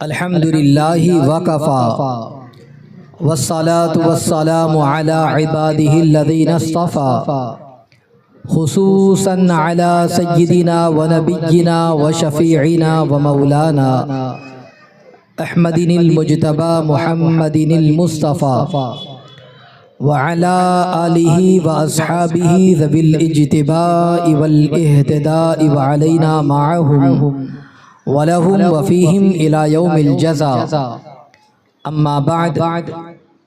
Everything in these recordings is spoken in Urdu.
الحمدللہ وکفا والصلاة والسلام علی عباده الذین اصطفى خصوصا علی سیدنا ونبینا وشفیعنا ومولانا احمد المجتبى محمد المصطفى وعلى آلہ واصحابہ ذوی الاجتباء والاہتداء وعلینا معهم ولهم وفیہم الى یوم الجزاء اما بعد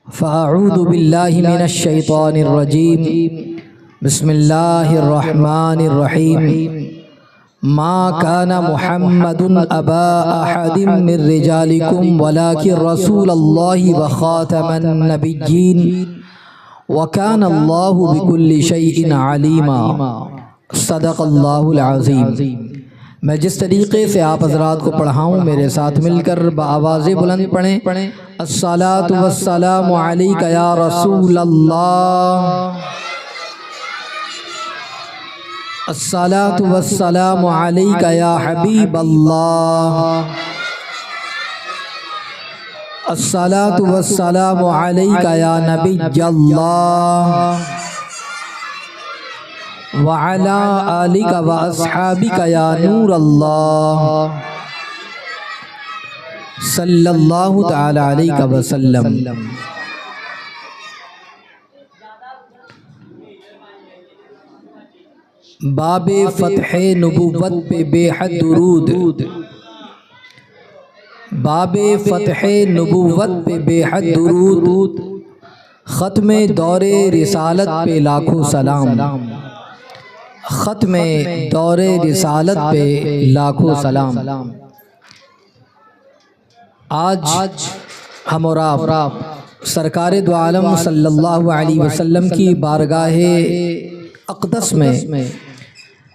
فاعوذ باللہ من الشیطان الرجیم بسم اللہ الرحمن الرحیم ما كان محمد ابا احد من رجالکم ولكن رسول اللہ وخاتم النبیین وكان اللہ بكل شیء علیما صدق اللہ العظیم۔ میں جس طریقے سے آپ حضرات کو پڑھاؤں میرے ساتھ مل کر بآواز بلند پڑھیں۔ الصلاۃ والسلام علیک یا رسول اللہ، الصلاۃ والسلام علیک یا حبیب اللہ، الصلاۃ والسلام علیک یا نبی اللہ وعلی آلک واصحابک یا نور اللہ صلی اللہ تعالی علیہ وسلم۔ باب فتح نبوت پہ بے حد درود، باب فتح نبوت پہ بے حد درود، ختم دور رسالت پہ لاکھوں سلام، ختم دور رسالت پہ لاکھوں سلام۔ آج ہم اور آپ سرکار دو عالم صلی اللہ علیہ وسلم کی بارگاہ اقدس میں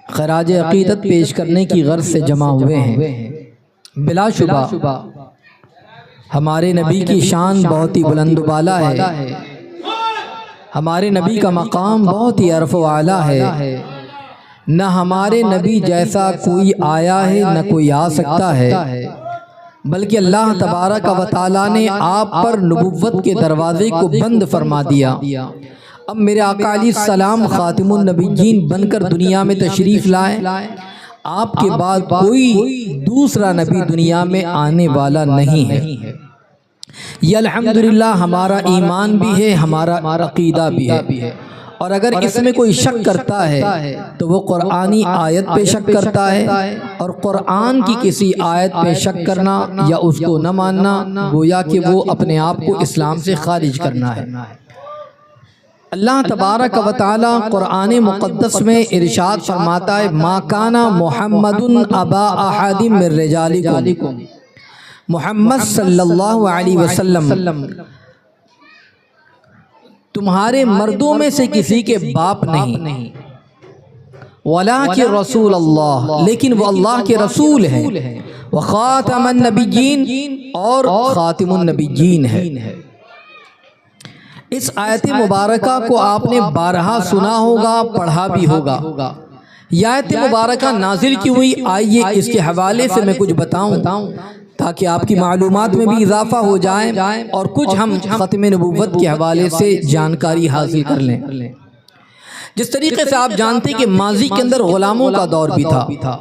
خراج عقیدت پیش کرنے کی غرض سے جمع ہوئے ہیں۔ بلا شبہ ہمارے نبی کی شان بہت ہی بلند و بالا ہے، ہمارے نبی کا مقام بہت ہی عرف و اعلیٰ ہے، نہ ہمارے نبی جیسا کوئی آیا ہے نہ کوئی آ سکتا ہے، بلکہ اللہ تبارک و تعالیٰ نے آپ پر نبوت کے دروازے کو بند فرما دیا۔ اب میرے آقا علیہ السلام خاتم النبیین بن کر دنیا میں تشریف لائے، آپ کے بعد کوئی دوسرا نبی دنیا میں آنے والا نہیں ہے۔ یہ الحمدللہ ہمارا ایمان بھی ہے، ہمارا عقیدہ بھی ہے، اور اگر اس میں کوئی شک کرتا ہے تو وہ قرآنی آیت پہ شک کرتا ہے، اور قرآن کی کسی آیت پہ شک کرنا یا اس کو نہ ماننا گویا کہ وہ اپنے آپ کو اسلام سے خارج کرنا ہے۔ اللہ تبارک و تعالی قرآن مقدس میں ارشاد فرماتا ہے ما کان محمد ابا احد من رجالکم، محمد صلی اللہ علیہ وسلم تمہارے مردوں میں سے کسی کے باپ نہیں، ولیکن رسول اللہ، لیکن وہ اللہ کے رسول ہیں، وخاتم النبیین، اور خاتم النبیین ہے۔ اس آیت مبارکہ کو آپ نے بارہا سنا ہوگا، پڑھا بھی ہوگا۔ یہ آیت مبارکہ نازل کی ہوئی، آئیے اس کے حوالے سے میں کچھ بتاؤں تاکہ آپ کی معلومات میں بھی اضافہ ہو جائے اور کچھ ہم ختم نبوت کے حوالے سے جانکاری حاصل کر لیں۔ جس طریقے سے آپ جانتے ہیں کہ ماضی کے اندر غلاموں کا دور بھی تھا۔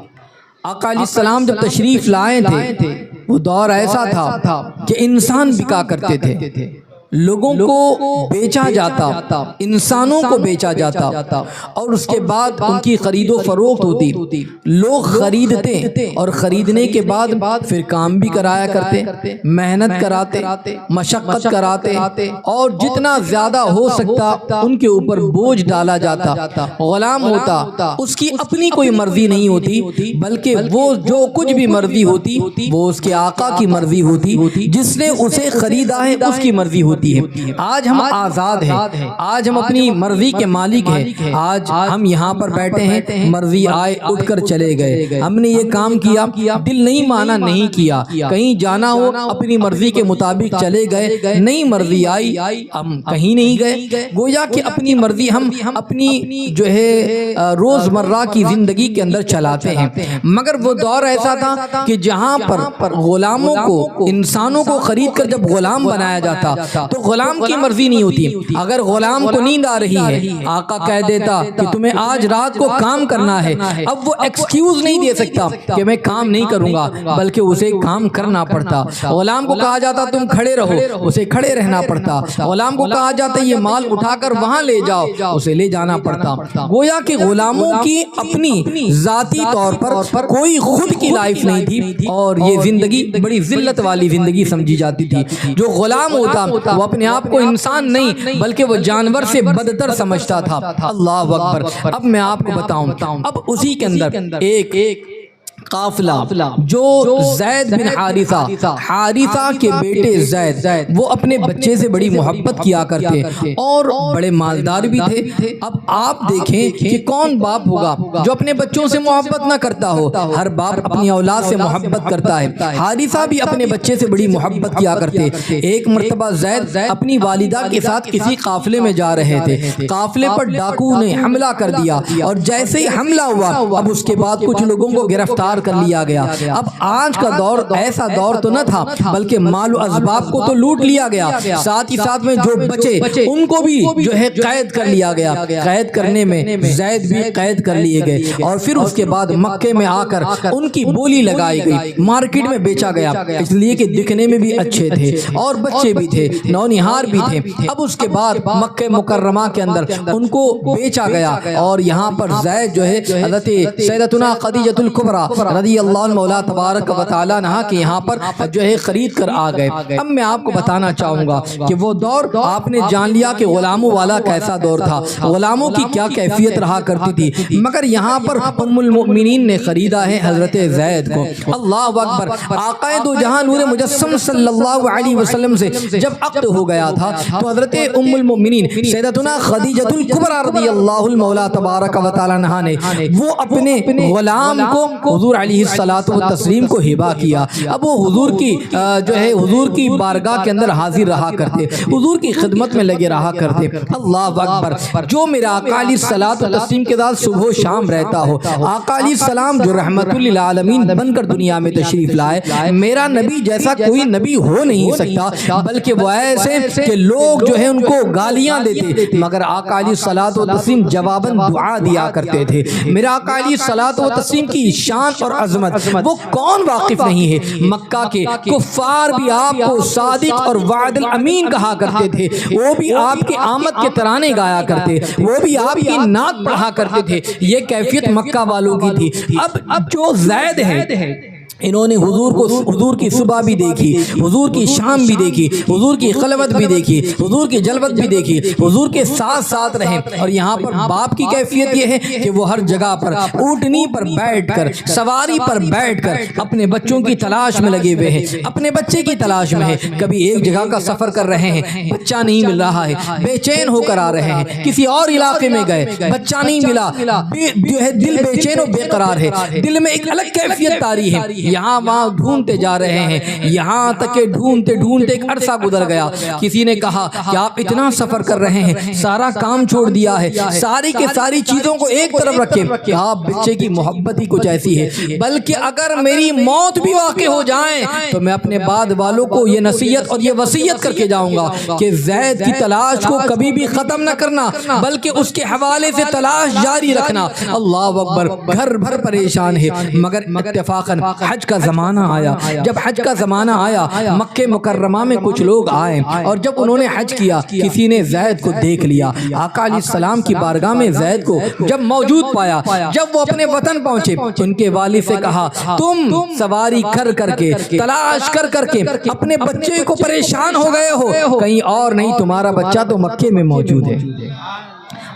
آقا علیہ السلام جب تشریف لائے تھے وہ دور ایسا تھا کہ انسان بکا کرتے تھے، لوگوں کو بیچا جاتا، انسانوں کو بیچا جاتا، اور اس کے بعد ان کی خرید و فروخت ہوتی، لوگ خریدتے اور خریدنے کے بعد پھر کام بھی کرایا کرتے، محنت کراتے، مشقت کراتے، اور جتنا زیادہ ہو سکتا ان کے اوپر بوجھ ڈالا جاتا۔ غلام ہوتا، اس کی اپنی کوئی مرضی نہیں ہوتی، بلکہ وہ جو کچھ بھی مرضی ہوتی وہ اس کے آقا کی مرضی ہوتی، جس نے اسے خریدا ہے اس کی مرضی ہوتی۔ ہوتی ہے۔ آج ہم آزاد ہیں، آج ہم اپنی مرضی کے مالک ہیں، آج ہم یہاں پر بیٹھے ہیں، مرضی آئے اٹھ کر چلے گئے، ہم نے یہ کام کیا، دل نہیں مانا نہیں کیا، کہیں جانا ہو اپنی مرضی کے مطابق چلے گئے، نہیں مرضی آئی ہم کہیں نہیں گئے۔ گویا کہ اپنی مرضی ہم اپنی جو ہے روزمرہ کی زندگی کے اندر چلاتے ہیں۔ مگر وہ دور ایسا تھا کہ جہاں پر غلاموں کو، انسانوں کو خرید کر جب غلام بنایا جاتا تو غلام کی مرضی نہیں ہوتی۔ اگر غلام کو نیند آ رہی ہے، آقا کہہ دیتا کہ تمہیں آج رات کو کام کرنا ہے، اب وہ ایکسکیوز نہیں دے سکتا کہ میں کام نہیں کروں گا، بلکہ اسے کام کرنا پڑتا۔ غلام کو کہا جاتا تم کھڑے رہو، اسے کھڑے رہنا پڑتا۔ غلام کو کہا جاتا یہ مال اٹھا کر وہاں لے جاؤ، اسے لے جانا پڑتا۔ گویا کہ غلاموں کی اپنی ذاتی طور پر کوئی خود کی لائف نہیں تھی، اور یہ زندگی بڑی ذلت والی زندگی سمجھی جاتی تھی۔ جو غلام ہوتا وہ اپنے آپ کو انسان نہیں بلکہ وہ جانور سے بدتر سمجھتا تھا۔ اللہ اکبر۔ اب میں آپ کو بتاؤں، اب اسی کے اندر ایک قافلہ جو زید بن حارثہ کے بیٹے زید، وہ اپنے بچے سے بڑی محبت کیا کرتے اور بڑے مالدار بھی تھے۔ اب آپ دیکھیں کہ کون باپ ہوگا جو اپنے بچوں سے محبت نہ کرتا ہو؟ ہر باپ اپنی اولاد سے محبت کرتا ہے۔ حارثہ بھی اپنے بچے سے بڑی محبت کیا کرتے۔ ایک مرتبہ زید اپنی والدہ کے ساتھ کسی قافلے میں جا رہے تھے، قافلے پر ڈاکو نے حملہ کر دیا، اور جیسے ہی حملہ ہوا اب اس کے بعد کچھ لوگوں کو گرفتار کر لیا گیا۔ اب آج کا دور ایسا دور تو نہ تھا، بلکہ مال و اسباب کو تو لوٹ لیا گیا، ساتھ ہی ساتھ میں جو بچے ان کو بھی جو ہے قید کر لیا گیا۔ قید کرنے میں زید بھی قید کر لیے گئے، اور پھر اس کے بعد مکے میں آ کر ان کی بولی لگائی گئی، مارکیٹ میں بیچا گیا، اس لیے کہ دکھنے میں بھی اچھے تھے اور بچے بھی تھے، نونہار بھی تھے۔ اب اس کے بعد مکہ مکرمہ کے اندر ان کو بیچا گیا، اور یہاں پر زید جو ہے حضرت سیدتنا خدیجہ الکبریٰ رضی اللہ عنہ مولا تبارک و تعالی عنہ کے یہاں پر جو ہے خرید کر آ گئے۔ اب میں آپ کو بتانا چاہوں گا کہ وہ دور آپ نے جان لیا کہ غلاموں والا کیسا دور تھا، غلاموں کی کیا کیفیت رہا کرتی تھی، مگر یہاں پر ام المؤمنین نے خریدا ہے حضرت زید کو۔ اللہ اکبر۔ آقا دو جہاں نور مجسم صلی اللہ علیہ وسلم سے جب عقد ہو گیا تھا تو حضرت ام المؤمنین سیدتنا خدیجہ الکبریٰ رضی اللہ عنہ مولا تبارک و تعالی عنہ نے وہ اپنے غلام کو حضور علیہ الصلوۃ والتسلیم کو ہبہ کیا۔ اب وہ حضور کی جو ہے حضور کی بارگاہ کے اندر حاضر رہا کرتے، حضور کی خدمت میں لگے رہا کرتے۔ اللہ اکبر۔ جو میرا آقا علیہ الصلوۃ والتسلیم کے ساتھ صبح و شام رہتا ہو، آقا علیہ السلام جو رحمت للعالمین بن کر دنیا میں تشریف لائے، میرا نبی جیسا کوئی نبی ہو نہیں سکتا، بلکہ وہ ایسے کہ لوگ جو ہے ان کو گالیاں دیتے، مگر آقا علیہ الصلوۃ والتسلیم جواباً دعا دیا کرتے تھے۔ میرا آقا علیہ الصلوۃ والتسلیم کی شان اور عظمت وہ کون واقف نہیں ہے؟ مکہ کے کفار بھی آپ کو صادق اور وعد الامین کہا کرتے تھے، وہ بھی آپ کی آمد کے ترانے گایا کرتے، وہ بھی آپ کی نعت پڑھا کرتے تھے۔ یہ کیفیت مکہ والوں کی تھی۔ اب جو زید ہے انہوں نے حضور کی صبح بھی دیکھی، حضور کی شام بھی دیکھی، حضور کی خلوت بھی دیکھی، حضور کی جلوت بھی دیکھی، حضور کے ساتھ ساتھ رہے۔ اور یہاں پر باپ کی کیفیت یہ ہے کہ وہ ہر جگہ پر اونٹنی پر بیٹھ کر، سواری پر بیٹھ کر اپنے بچوں کی تلاش میں لگے ہوئے ہیں، اپنے بچے کی تلاش میں ہے۔ کبھی ایک جگہ کا سفر کر رہے ہیں، بچہ نہیں مل رہا ہے، بے چین ہو کر آ رہے ہیں، کسی اور علاقے میں گئے، بچہ نہیں ملا، جو ہے دل بے چین و بے قرار ہے، دل میں ایک الگ کیفیت طاری ہے، یہاں وہاں ڈھونڈتے جا رہے ہیں، یہاں تک کہ ڈھونڈتے ڈھونڈتے ایک عرصہ گزر گیا۔ کسی نے کہا کہ آپ اتنا سفر کر رہے ہیں، سارا کام چھوڑ دیا ہے، ساری کے ساری چیزوں کو ایک طرف رکھے، کہا بچے کی محبت ہی کچھ ایسی ہے، بلکہ اگر میری موت بھی واقع ہو جائیں تو میں اپنے بعد والوں کو یہ نصیحت اور یہ وصیت کر کے جاؤں گا کہ زید کی تلاش کو کبھی بھی ختم نہ کرنا، بلکہ اس کے حوالے سے تلاش جاری رکھنا۔ اللہ اکبر۔ گھر بھر پریشان ہے، مگر اتفاقاً حج کا زمانہ آیا۔ جب حج کا زمانہ آیا، مکہ مکرمہ میں کچھ لوگ آئے، اور جب انہوں نے حج کیا، کسی نے زید کو دیکھ لیا۔ آقا علیہ السلام کی بارگاہ میں زید کو جب موجود پایا، جب وہ اپنے وطن پہنچے، ان کے والد سے کہا تم سواری کر کر کے، تلاش کر کر کے اپنے بچے کو پریشان ہو گئے ہو، کہیں اور نہیں، تمہارا بچہ تو مکے میں موجود ہے۔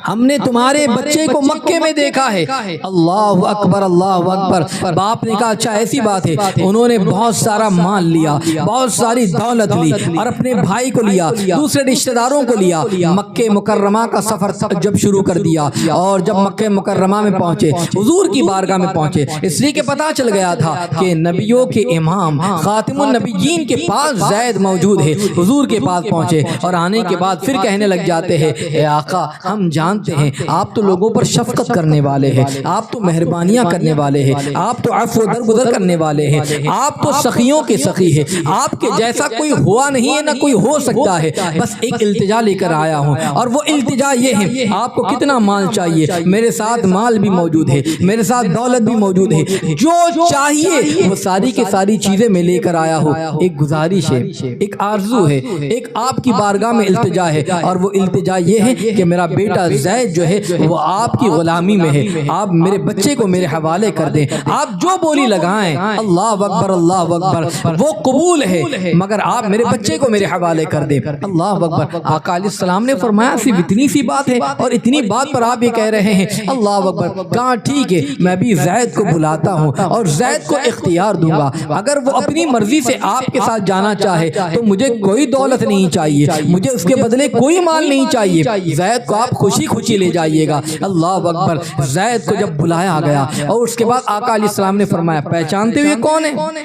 ہم نے تمہارے بچے کو مکے میں دیکھا ہے۔ اللہ اکبر اللہ اکبر۔ باپ نے کہا اچھا ایسی بات ہے۔ انہوں نے بہت سارا مال لیا، بہت ساری دولت لی اور اپنے بھائی کو لیا، دوسرے رشتہ داروں کو لیا، مکہ مکرمہ کا سفر جب شروع کر دیا اور جب مکہ مکرمہ میں پہنچے، حضور کی بارگاہ میں پہنچے، اس لیے کہ پتہ چل گیا تھا کہ نبیوں کے امام خاتم النبیین کے پاس زید موجود ہے۔ حضور کے پاس پہنچے اور آنے کے بعد پھر کہنے لگ جاتے ہیں اے آقا ہم جانتے ہیں آپ تو لوگوں پر شفقت کرنے والے ہیں، آپ تو مہربانیاں کرنے والے ہیں، آپ تو عفو درگزر کرنے والے ہیں، آپ تو سخیوں کے سخی ہیں، آپ کے جیسا کوئی ہوا نہیں ہے نہ کوئی ہو سکتا ہے، بس ایک التجا لے کر آیا ہوں اور وہ التجا یہ ہے آپ کو کتنا مال چاہیے؟ میرے ساتھ مال بھی موجود ہے، میرے ساتھ دولت بھی موجود ہے، جو چاہیے وہ ساری کی ساری چیزیں میں لے کر آیا ہوں۔ ایک گزارش ہے، ایک آرزو ہے، ایک آپ کی بارگاہ میں التجا ہے اور وہ التجا یہ ہے کہ میرا بیٹا زید جو ہے وہ آپ کی غلامی میں ہے، آپ میرے بچے کو میرے حوالے کر دیں، آپ جو بولی لگائیں اللہ اکبر اللہ اکبر وہ قبول ہے، مگر آپ میرے بچے کو میرے حوالے کر دیں۔ اللہ اکبر۔ آقا علیہ السلام نے فرمایا صرف اتنی سی بات ہے اور اتنی بات پر آپ یہ کہہ رہے ہیں؟ اللہ اکبر۔ کہا ٹھیک ہے میں بھی زید کو بلاتا ہوں اور زید کو اختیار دوں گا، اگر وہ اپنی مرضی سے آپ کے ساتھ جانا چاہے تو مجھے کوئی دولت نہیں چاہیے، مجھے اس کے بدلے کوئی مال نہیں چاہیے، زید کو آپ خوشی خوشی لے جائیے گا۔ اللہ اکبر۔ زید کو جب بلایا گیا اور اس کے بعد آقا علیہ السلام نے فرمایا پہچانتے ہو یہ کون ہے؟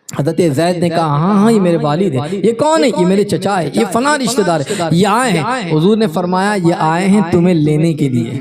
حضرت زید نے کہا ہاں یہ میرے والد ہیں۔ یہ کون ہے؟ یہ میرے چچا ہے، یہ فلاں رشتہ دار ہے، یہ آئے ہیں۔ حضور نے فرمایا یہ آئے ہیں تمہیں لینے کے لیے،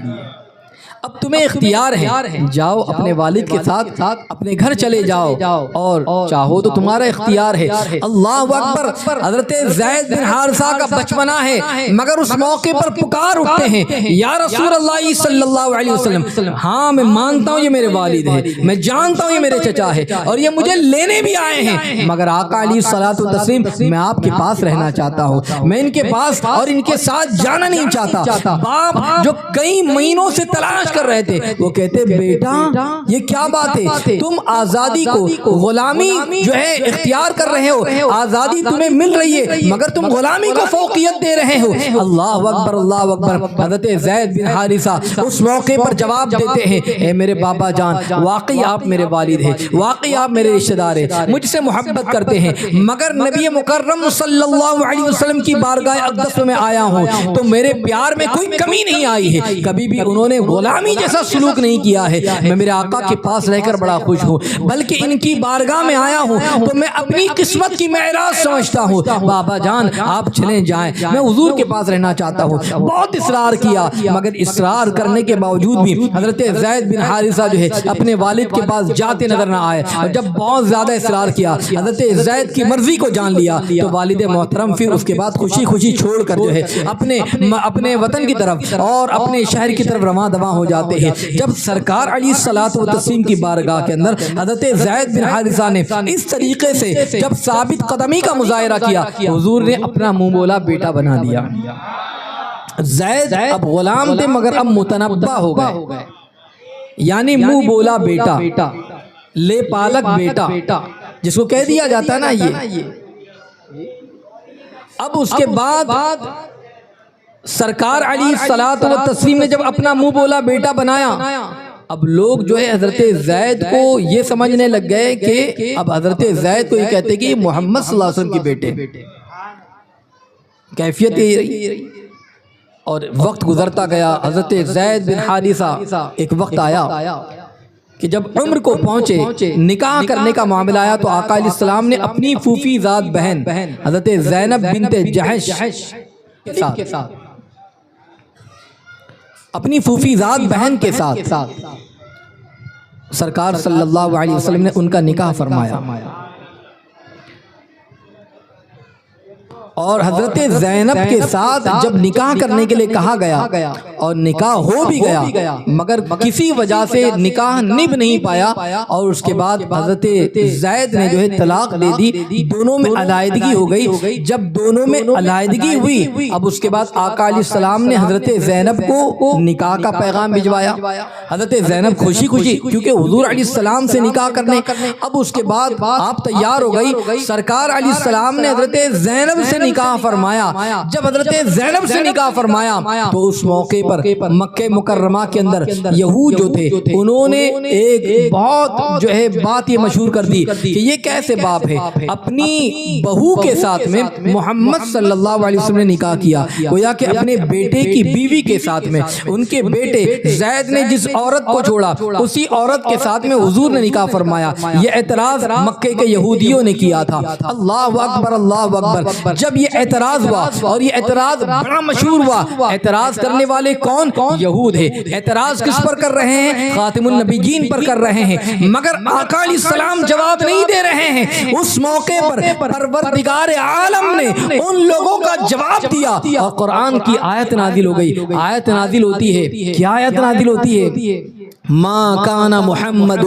اب تمہیں اختیار ہے، جاؤ اپنے والد کے ساتھ اپنے گھر چلے جاؤ اور چاہو تو تمہارا اختیار ہے۔ اللہ اکبر۔ حضرت زید بن حارثہ کا بچپنا ہے مگر اس موقع پر پکار اٹھتے ہیں یا رسول اللہ صلی اللہ علیہ وسلم، ہاں میں مانتا ہوں یہ میرے والد ہیں، میں جانتا ہوں یہ میرے چچا ہے اور یہ مجھے لینے بھی آئے ہیں، مگر آقا علیہ الصلوۃ والتسلیم میں آپ کے پاس رہنا چاہتا ہوں، میں ان کے پاس اور ان کے ساتھ جانا نہیں چاہتا۔ باپ جو کئی مہینوں سے تلاش کر رہے تھے وہ کہتے بیٹا یہ کیا بات ہے، تم آزادی کو غلامی جو ہے اختیار کر رہے ہو، آزادی تمہیں مل رہی ہے مگر تم غلامی کو فوقیت دے رہے ہو۔ اللہ اکبر اللہ اکبر۔ حضرت زید بن حارثہ اس موقع پر جواب دیتے ہیں اے میرے بابا جان واقعی آپ میرے والد ہیں، واقعی آپ میرے رشتہ دار ہیں، مجھ سے محبت کرتے ہیں، مگر نبی مکرم صلی اللہ علیہ وسلم کی بارگاہ اقدس میں آیا ہوں تو میرے پیار میں کوئی کمی نہیں آئی ہے، کبھی بھی انہوں نے غلامی جیسا سلوک نہیں کیا ہے، میں میرے آقا کے پاس رہ کر بڑا خوش ہوں، بلکہ ان کی بارگاہ میں آیا ہوں تو میں اپنی قسمت کی معراج سمجھتا ہوں، بابا جان آپ چلیں جائیں، میں حضور کے پاس رہنا چاہتا ہوں۔ بہت اصرار کیا مگر اصرار کرنے کے باوجود بھی حضرت زید بن حارثہ جو ہے اپنے والد کے پاس جاتے نظر نہ آئے، اور جب بہت زیادہ اصرار کیا حضرت زید کی مرضی کو جان لیا تو والد محترم پھر اس کے بعد خوشی خوشی چھوڑ کر جو ہے اپنے وطن کی طرف اور اپنے شہر کی طرف رواں دواں ہو جاتے ہیں۔ جب سرکار علیہ الصلوۃ والتسلیم کی بارگاہ کے اندر حضرت زید بن حارثہ نے اس طریقے سے جب ثابت قدمی کا مظاہرہ کیا حضور نے اپنا منہ بولا بیٹا بنا دیا۔ زید اب غلام تھے مگر اب متنبع ہو گئے، یعنی منہ بولا بیٹا، لے پالک بیٹا جس کو کہہ دیا جاتا ہے نا یہ۔ اب اس کے بعد سرکار علیہ الصلوۃ والتسلیم نے جب اپنا منہ بولا بیٹا بنایا، اب لوگ جو ہے حضرت زید کو یہ سمجھنے لگ گئے کہ اب حضرت زید کو یہ کہتے کہ محمد صلی اللہ علیہ وسلم کی بیٹے، کیفیت یہ رہی۔ اور وقت گزرتا گیا، حضرت زید بن حارثہ ایک وقت آیا کہ جب عمر کو پہنچے، نکاح کرنے کا معاملہ آیا تو آقا علیہ السلام نے اپنی پھوپھی زاد بہن حضرت زینب بنت جحش کے ساتھ اپنی پھوپھی زاد بہن کے ساتھ سرکار صلی اللہ علیہ وسلم نے ان کا نکاح فرمایا، اور حضرت زینب کے ساتھ جب نکاح کرنے کے لیے کہا گیا اور نکاح ہو بھی گیا مگر کسی وجہ سے نکاح نبھ نہیں پایا، اور اس کے بعد حضرت زید نے جو ہے طلاق دے دی، دونوں میں علیحدگی ہو گئی۔ جب دونوں میں علیحدگی ہوئی اب اس کے بعد آقا علیہ السلام نے حضرت زینب کو نکاح کا پیغام بھجوایا۔ حضرت زینب خوشی خوشی کیونکہ حضور علیہ السلام سے نکاح کرنے، اب اس کے بعد آپ تیار ہو گئی، سرکار علیہ السلام نے حضرت زینب سے نکاح فرمایا، جب حضرت زینب سے نکاح فرمایا تو اس موقع پر مکہ مکرمہ کے اندر یہود جو تھے انہوں نے ایک بہت جو ہے بات یہ مشہور کر دی کہ یہ کیسے باپ ہے، اپنی بہو کے ساتھ میں محمد صلی اللہ علیہ وسلم نے نکاح کیا، گویا کہ اپنے بیٹے کی بیوی کے ساتھ میں ان کے بیٹے زید نے جس عورت کو چھوڑا اسی عورت کے ساتھ میں حضور نے نکاح فرمایا۔ یہ اعتراض مکے کے یہودیوں نے کیا تھا۔ اللہ اکبر اللہ اکبر، جب یہ اعتراض ہوا اور یہ اعتراض بڑا مشہور ہوا، اعتراض کرنے والے کون؟ یہود ہے۔ اعتراض کس پر کر رہے ہیں؟ خاتم النبیین پر کر رہے ہیں، مگر آقا علیہ السلام جواب نہیں دے رہے ہیں۔ اس موقع پر پروردگار عالم نے ان لوگوں کا جواب دیا اور قرآن کی آیت نازل ہو گئی۔ آیت نازل ہوتی ہے، کیا آیت نازل ہوتی ہے؟ ما کان محمد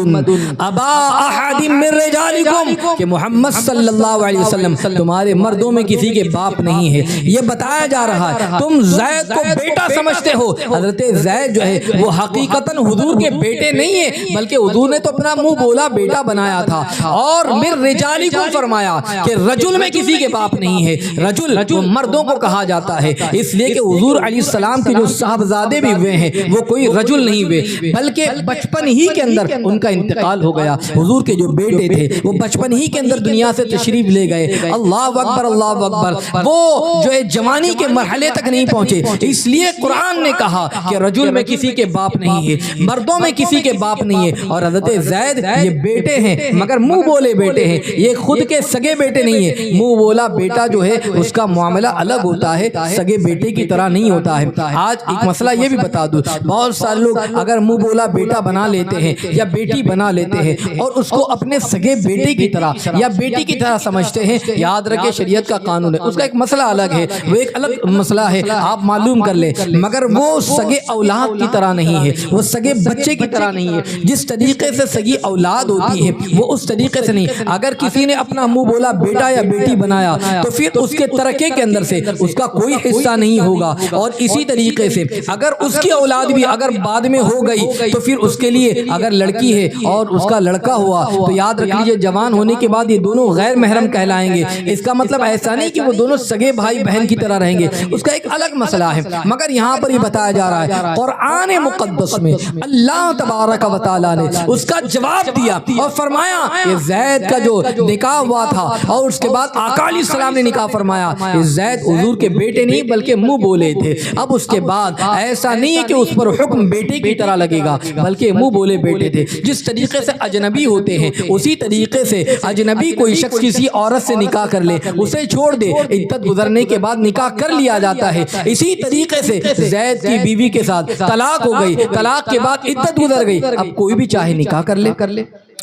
ابا احد من رجالکم، کہ محمد صلی اللہ علیہ وسلم تمہارے مردوں میں کسی کے باپ نہیں ہے۔ یہ بتایا جا رہا ہے تم زید کو بیٹا سمجھتے ہو، حضرت زید جو ہے وہ حقیقتاً حضور کے بیٹے نہیں ہے، بلکہ حضور نے تو اپنا منہ بولا بیٹا بنایا تھا، اور من رجالکم فرمایا کہ رجل میں کسی کے باپ نہیں ہے۔ رجل وہ مردوں کو کہا جاتا ہے، اس لیے کہ حضور علیہ السلام کے جو صاحبزادے بھی ہوئے ہیں وہ کوئی رجل نہیں ہوئے، بلکہ بچپن ہی کے اندر ان کا انتقال ہو گیا۔ حضور کے جو بیٹے تھے وہ بچپن ہی کے اندر دنیا سے تشریف لے گئے۔ اللہ اکبر اللہ اکبر، وہ جو ہے جوانی کے مرحلے تک نہیں پہنچے، اس لیے قرآن نے کہا کہ رجل میں کسی کے باپ نہیں ہے، مردوں میں کسی کے باپ نہیں ہے۔ اور حضرت زید یہ بیٹے ہیں مگر منہ بولے بیٹے ہیں، یہ خود کے سگے بیٹے نہیں ہیں۔ منہ بولا بیٹا جو ہے اس کا معاملہ الگ ہوتا ہے، سگے بیٹے کی طرح نہیں ہوتا ہے۔ آج ایک مسئلہ یہ بھی بتا دوں، بہت سارے لوگ اگر منہ بولا بیٹا بنا لیتے ہیں یا بیٹی بنا لیتے ہیں اور اس کو اپنے سگے بیٹے کی طرح یا بیٹی کی طرح سمجھتے ہیں، یاد رکھیں شریعت کا قانون ہے، اس کا ایک مسئلہ الگ ہے، وہ ایک الگ مسئلہ ہے، آپ معلوم کر لیں، مگر وہ سگے اولاد کی طرح نہیں ہے، وہ سگے بچے کی طرح نہیں ہے۔ جس طریقے سے سگی اولاد ہوتی ہے وہ اس طریقے سے نہیں۔ اگر کسی نے اپنا منہ بولا بیٹا یا بیٹی بنایا تو پھر اس کے ترکے کے اندر سے اس کا کوئی حصہ نہیں ہوگا، اور اسی طریقے سے اگر اس کی اولاد بھی اگر بعد میں ہو گئی تو پھر اس کے لیے اگر لڑکی ہے اور اس کا لڑکا ہوا تو یاد رکھ لیجئے جوان ہونے کے بعد یہ دونوں غیر محرم کہلائیں گے۔ اس کا مطلب ایسا نہیں کہ وہ دونوں سگے بھائی بہن کی طرح رہیں گے، اس کا ایک الگ مسئلہ ہے، مگر یہاں پر یہ بتایا جا رہا ہے قرآن مقدس میں اللہ تبارک و تعالیٰ نے اس کا جواب دیا اور فرمایا کہ زید کا جو نکاح ہوا تھا اور اس کے بعد آقا علیہ السلام نے نکاح فرمایا، کہ زید حضور کے بیٹے نہیں بلکہ منہ بولے تھے۔ اب اس کے بعد ایسا نہیں ہے کہ اس پر حکم بیٹے کی طرح لگے گا، بلکہ منہ بولے بیٹے تھے۔ جس طریقے سے اجنبی ہوتے ہیں اسی طریقے سے اجنبی کوئی شخص کسی عورت سے نکاح کر لے، اسے چھوڑ دے، عدت گزرنے کے بعد نکاح کر لیا جاتا ہے۔ اسی طریقے سے زید کی بیوی کے ساتھ طلاق ہو گئی، طلاق کے بعد عدت گزر گئی، اب کوئی بھی چاہے نکاح کر لے۔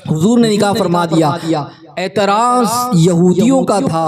حضور نے نکاح فرما دیا۔ اعتراض یہودیوں کا تھا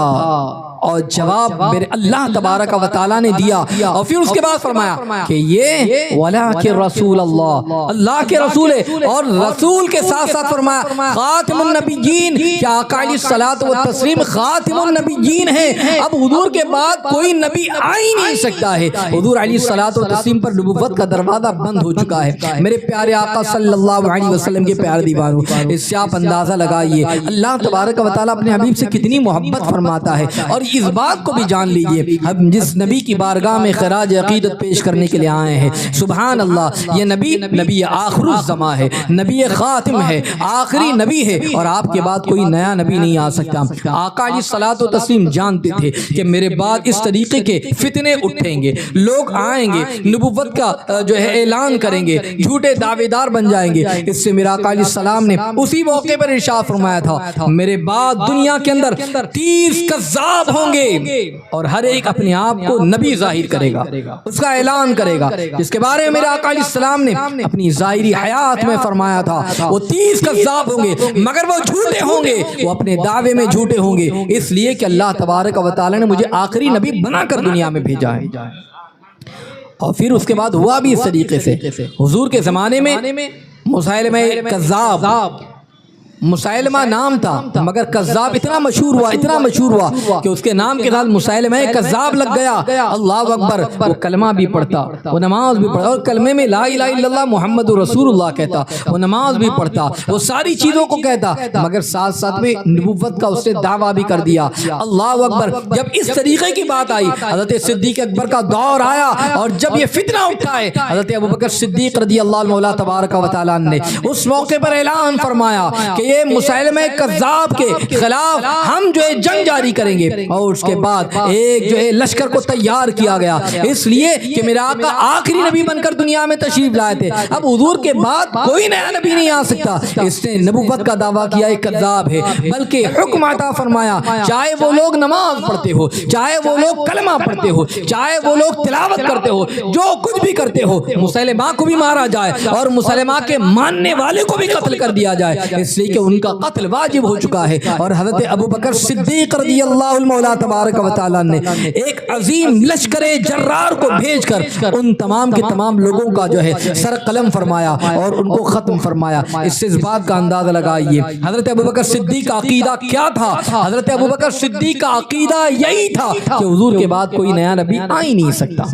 اور جواب میرے اللہ تبارک و تعالیٰ نے دیا، اور پھر اس کے بعد فرمایا کہ یہ وَلَٰكِن رسول اللہ، اللہ کے رسول ہے، اور رسول کے ساتھ ساتھ فرمایا خاتم النبیین، کیا آقا علیہ الصلوۃ والتسلیم خاتم النبیین ہے۔ اب حضور کے بعد کوئی نبی آ ہی نہیں سکتا ہے، حضور علیہ الصلوۃ والتسلیم پر نبوت کا دروازہ بند ہو چکا ہے۔ میرے پیارے آقا صلی اللہ علیہ وسلم کے پیارے دیوانوں، اس سے آپ اندازہ لگائیے اللہ تبارک و تعالیٰ اپنے حبیب سے کتنی محبت فرماتا ہے، اور اس بات کو بھی جان لیجئے ہم جس نبی کی بارگاہ میں خراج عقیدت پیش کرنے کے لیے آئے ہیں، سبحان اللہ، یہ نبی آخر الزماں ہے، نبی خاتم ہے، آخری نبی ہے، اور آپ کے بعد کوئی نیا نبی نہیں آ سکتا۔ آقا علیہ الصلوۃ والتسلیم جانتے تھے کہ میرے بعد اس طریقے کے فتنے اٹھیں گے، لوگ آئیں گے، نبوت کا جو ہے اعلان کریں گے، جھوٹے دعوے دار بن جائیں گے۔ اس سے میرا آقا علیہ السلام نے اسی موقع پر ارشاد فرمایا تھا میرے بعد دنیا کے اندر 30 کذاب ہوں گے، اور ہر ایک اپنے آپ کو نبی ظاہر کرے گا، اس کا اعلان کرے گا، جس کے بارے میں میرے آقا علیہ السلام نے اپنی ظاہری حیات میں فرمایا تھا وہ 30 کذاب ہوں گے، مگر وہ جھوٹے ہوں گے، وہ اپنے دعوے میں جھوٹے ہوں گے، اس لیے کہ اللہ تبارک و تعالی نے مجھے آخری نبی بنا کر دنیا میں بھیجا ہے۔ اور پھر اس کے بعد ہوا بھی اس طریقے سے، حضور کے زمانے میں مسیلمہ کذاب مسیلمہ نام تھا مگر کذاب اتنا مشہور ہوا کہ اس کے نام کے ساتھ مسیلمہ کذاب لگ گیا۔ اللہ اکبر، وہ کلمہ بھی پڑھتا، وہ نماز بھی پڑھتا، اور کلمے میں لا الہ الا اللہ محمد رسول اللہ کہتا، وہ نماز بھی پڑھتا، وہ ساری چیزوں کو کہتا، مگر ساتھ ساتھ میں نبوت کا اس نے دعویٰ بھی کر دیا۔ اللہ اکبر، جب اس طریقے کی بات آئی، حضرت صدیق اکبر کا دور آیا، اور جب یہ فتنہ اٹھا ہے، حضرت ابوبکر صدیق رضی اللہ عنہ تبارک و تعالیٰ نے اس موقع پر اعلان فرمایا کہ یہ مسیلمہ کذاب کے خلاف ہم جو ہے جنگ جاری کریں گے، اور اس کے بعد ایک جو ہے لشکر کو تیار کیا گیا، اس لیے کہ میرا آقا آخری نبی بن کر دنیا میں تشریف لائے تھے، اب حضور کے بعد کوئی نیا نبی نہیں آ سکتا۔ اس نے نبوت کا دعویٰ کیا ایک کذاب ہے، بلکہ حکم عطا فرمایا چاہے وہ لوگ نماز پڑھتے ہو، چاہے وہ لوگ کلمہ پڑھتے ہو، چاہے وہ لوگ تلاوت کرتے ہو، جو کچھ بھی کرتے ہو، مسیلمہ کو بھی مارا جائے اور مسیلمہ کے ماننے والے کو بھی قتل کر دیا جائے، اس لیے کہ ان کا قتل واجب ہو چکا ہے۔ اور حضرت ابوبکر صدیق رضی اللہ عنہ تبارک و تعالیٰ نے ایک عظیم لشکر جرار کو بھیج کر ان تمام کے تمام لوگوں کا جو ہے سر قلم فرمایا اور ان کو ختم فرمایا۔ اس سے اس بات کا اندازہ لگائیے حضرت ابوبکر صدیق کا عقیدہ کیا تھا۔ حضرت ابوبکر صدیق کا عقیدہ یہی تھا کہ حضور کے بعد کوئی نیا نبی آ ہی نہیں سکتا،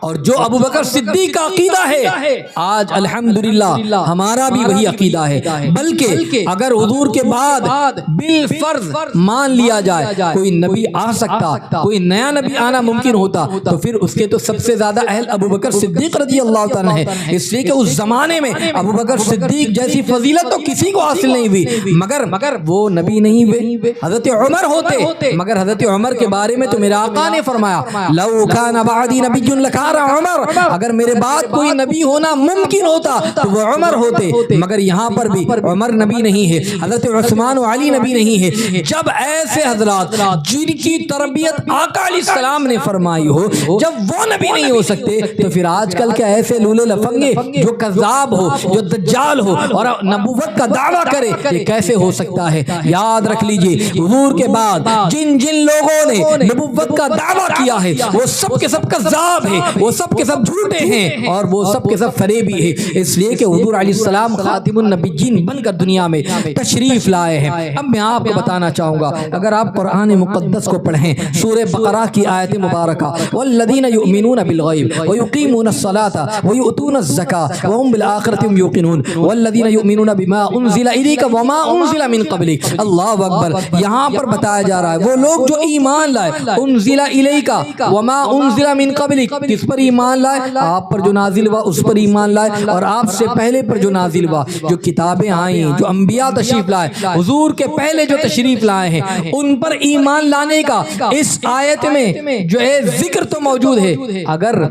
اور جو ابوبکر صدیق کا عقیدہ ہے آج الحمدللہ ہمارا بھی وہی عقیدہ ہے، بلکہ اگر حضور کے بعد بالفرض مان لیا جائے کوئی نبی آ سکتا، کوئی نیا نبی آنا ممکن ہوتا، تو پھر اس کے تو سب سے زیادہ اہل ابوبکر صدیق رضی اللہ تعالیٰ ہے، اس لیے کہ اس زمانے میں ابوبکر صدیق جیسی فضیلت تو کسی کو حاصل نہیں ہوئی، مگر وہ نبی نہیں ہوئے۔ حضرت عمر ہوتے، مگر حضرت عمر کے بارے میں تو میرے آقا نے فرمایا لو کان بعدی نبی لکان عمر، اگر میرے بعد کوئی نبی ہونا ممکن ہوتا تو وہ عمر ہوتے، مگر یہاں پر بھی عمر نبی نہیں ہے، حضرت عثمان و علی نبی نہیں ہے۔ جب ایسے حضرات جن کی تربیت آقا علیہ السلام نے فرمائی ہو، جب وہ نبی نہیں ہو سکتے، تو پھر آج کل کے ایسے لولے لفنگے جو کذاب ہو، جو دجال ہو اور نبوت کا دعویٰ کرے، یہ کیسے ہو سکتا ہے؟ یاد رکھ لیجئے حضور کے بعد جن لوگوں نے نبوت کا دعویٰ کیا ہے وہ سب کے سب کذاب ہیں، وہ سب کے سب جھوٹے ہیں، اور وہ سب کے سب فریبی ہیں، اس لیے کہ حضور علیہ السلام خاتم النبیین بن کر دنیا میں تشریف لائے ہیں۔ اب میں آپ کو بتانا چاہوں گا، اگر آپ قرآن مقدس کو پڑھیں، سورہ بقرہ کی آیت مبارکہ والذین یؤمنون بالغیب ویقیمون الصلاة ویؤتون الزکاة وهم بالآخرۃ هم یوقنون والذین یؤمنون بما انزل الیک وما انزل من قبلک۔ اللہ اکبر، یہاں پر بتایا جا رہا ہے وہ لوگ جو ایمان لائے، انزل الیک وما انزل من قبلک، کس پر ایمان لائے؟ آپ پر جو نازل ہوا اس پر ایمان لائے، اور آپ سے پہلے پر جو نازل ہوا، جو کتابیں آئیں، جو انبیاء تشریف لائے، حضور کے پہلے جو تشریف لائے ہیں، ان پر ایمان لانے کا اس آیت میں جو ہے ذکر تو موجود ہے، اگر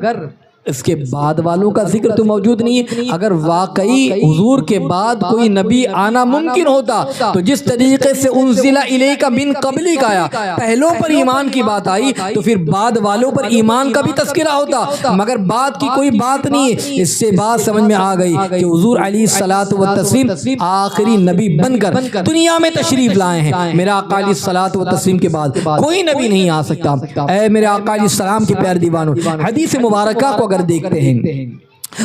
اس کے بعد والوں کا ذکر تو موجود نہیں ہے۔ اگر واقعی حضور کے بعد کوئی نبی آنا ممکن ہوتا تو جس طریقے سے انزل الیک من قبلک آیا، پہلوں پر ایمان کی بات آئی، تو پھر بعد والوں پر ایمان کا بھی تذکرہ ہوتا، مگر بعد کی کوئی بات نہیں ہے۔ اس سے بات سمجھ میں آ گئی کہ حضور علیہ الصلوۃ والتسلیم آخری نبی بن کر دنیا میں تشریف لائے ہیں۔ میرے آقا علیہ الصلوۃ والتسلیم کے بعد کوئی نبی نہیں آ سکتا۔ اے میرے آقا علیہ السلام کے پیارے دیوانوں، حدیث مبارکہ کو اگر دیکھتے ہیں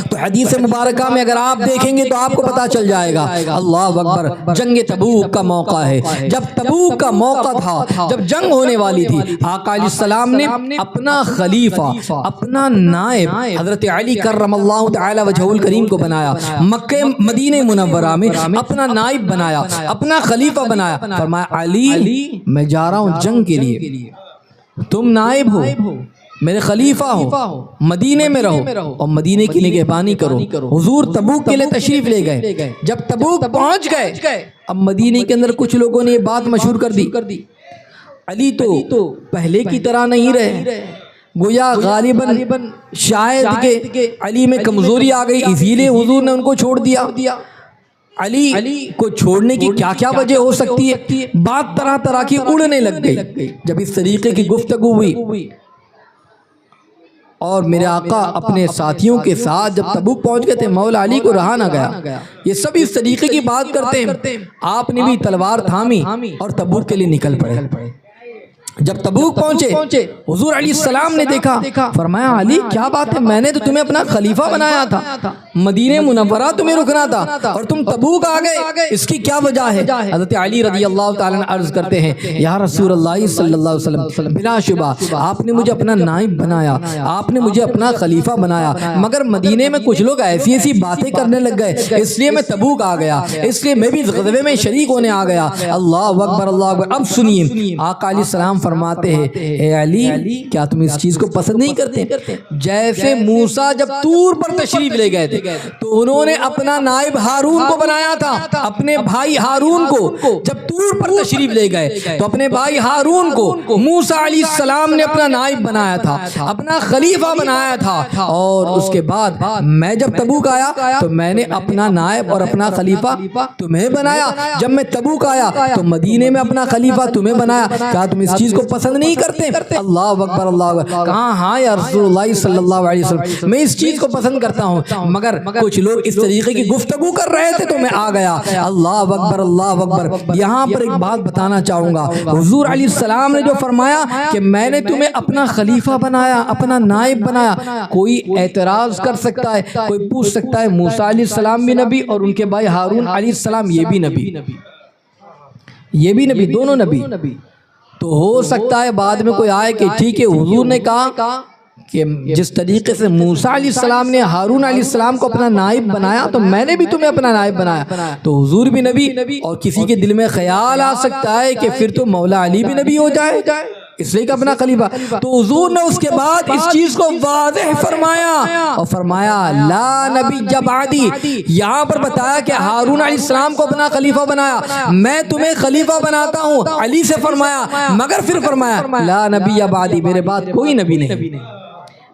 تو حدیث مبارکہ میں اگر آپ دیکھیں گے تو آپ کو پتا چل جائے گا۔ اللہ اکبر، جنگ تبوک کا موقع ہے۔ جب تبوک کا موقع تھا، جب جنگ ہونے والی تھی، آقا علیہ السلام نے اپنا خلیفہ، اپنا نائب حضرت علی کرم اللہ تعالی وجہہ الکریم کو بنایا، مکہ مدینہ منورہ میں اپنا نائب بنایا، اپنا خلیفہ بنایا، فرمایا علی میں جا رہا ہوں جنگ کے لیے، تم نائب ہو، میرے خلیفہ ہو، مدینے میں رہو اور مدینے کی نگہبانی کرو۔ حضور تبوک کے لیے تشریف لے گئے، جب تبوک پہنچ گئے، اب مدینے کے اندر کچھ لوگوں نے یہ بات مشہور کر دی، علی تو پہلے کی طرح نہیں رہے، گویا غالباً شاید کہ علی میں کمزوری آ گئی، اسی لیے حضور نے ان کو چھوڑ دیا۔ علی کو چھوڑنے کی کیا کیا وجہ ہو سکتی ہے؟ بات طرح طرح کی اڑنے لگ گئی۔ جب اس طریقے کی گفتگو ہوئی اور میرے آقا اپنے ساتھیوں کے ساتھ جب تبوک پہنچ گئے تھے، مولا علی کو رہا نہ گیا، یہ سب اس طریقے کی بات کرتے ہیں۔ آپ نے بھی تلوار تھامی اور تبوک کے لیے نکل پڑے۔ جب تبوک پہنچے حضور علیہ السلام نے دیکھا، فرمایا علی کیا بات ہے، میں نے تو تمہیں اپنا خلیفہ بنایا تھا، مدینہ منورہ تمہیں رکنا تھا اور تم تبوک آ گئے، اس کی کیا وجہ ہے؟ حضرت علی رضی اللہ تعالیٰ عنہ عرض کرتے ہیں یا رسول اللہ صلی اللہ علیہ وسلم، بلا شبہ آپ نے مجھے اپنا نائب بنایا، آپ نے مجھے اپنا خلیفہ بنایا، مگر مدینے میں کچھ لوگ ایسی ایسی باتیں کرنے لگ گئے، اس لیے میں تبوک آ گیا، اس لیے میں بھی غزوے میں شریک ہونے آ گیا۔ اللہ اکبر اللہ اکبر۔ اب سنیے آقا علیہ السلام فرماتے ہیں اے علی کیا تم اس چیز کو پسند نہیں کرتے؟ جیسے موسیٰ جب طور پر تشریف لے گئے تھے تو انہوں نے اپنا نائب ہارون کو بنایا تھا، اپنے بھائی ہارون کو جب طور پر تشریف لے گئے تو اپنے بھائی ہارون کو موسیٰ علیہ السلام نے اپنا نائب بنایا تھا، اپنا خلیفہ بنایا تھا، اور اس کے بعد میں جب تبوک آیا تو میں نے اپنا نائب اور اپنا خلیفہ تمہیں بنایا، جب میں تبوک آیا تو مدینے میں اپنا خلیفہ تمہیں بنایا، کہا تم اس چیز کو پسند نہیں کرتے؟ اللہ اکبر اللہ اکبر۔ کہا ہاں یا رسول اللہ صلی اللہ علیہ وسلم میں اس چیز کو پسند کرتا ہوں، مگر کچھ لوگ اس طریقے کی گفتگو کر رہے تھے تو میں آ گیا۔ اللہ اکبر اللہ اکبر۔ یہاں پر ایک بات بتانا چاہوں گا، حضور علیہ السلام نے جو فرمایا کہ میں نے تمہیں اپنا خلیفہ بنایا، اپنا نائب بنایا، کوئی اعتراض کر سکتا ہے، کوئی پوچھ سکتا ہے موسیٰ علیہ السلام بھی نبی اور ان کے بھائی ہارون علیہ السلام یہ بھی نبی، یہ بھی نبی، دونوں نبی۔ تو ہو سکتا ہے بعد میں کوئی آئے کہ ٹھیک ہے حضور نے کہا کہ جس طریقے سے موسیٰ علیہ السلام نے ہارون علیہ السلام کو اپنا نائب بنایا تو میں نے بھی تمہیں اپنا نائب بنایا، تو حضور بھی نبی، اور کسی کے دل میں خیال آ سکتا ہے کہ پھر تو مولا علی بھی نبی ہو جائے اس لیے کہ اپنا خلیفہ۔ تو حضور نے اس کے بعد اس چیز کو واضح فرمایا اور فرمایا لا نبی بعدی، یہاں پر بتایا کہ ہارون علیہ السلام کو اپنا خلیفہ بنایا، میں تمہیں خلیفہ بناتا ہوں علی سے فرمایا، مگر پھر فرمایا لا نبی بعدی، میرے بعد کوئی نبی نہیں،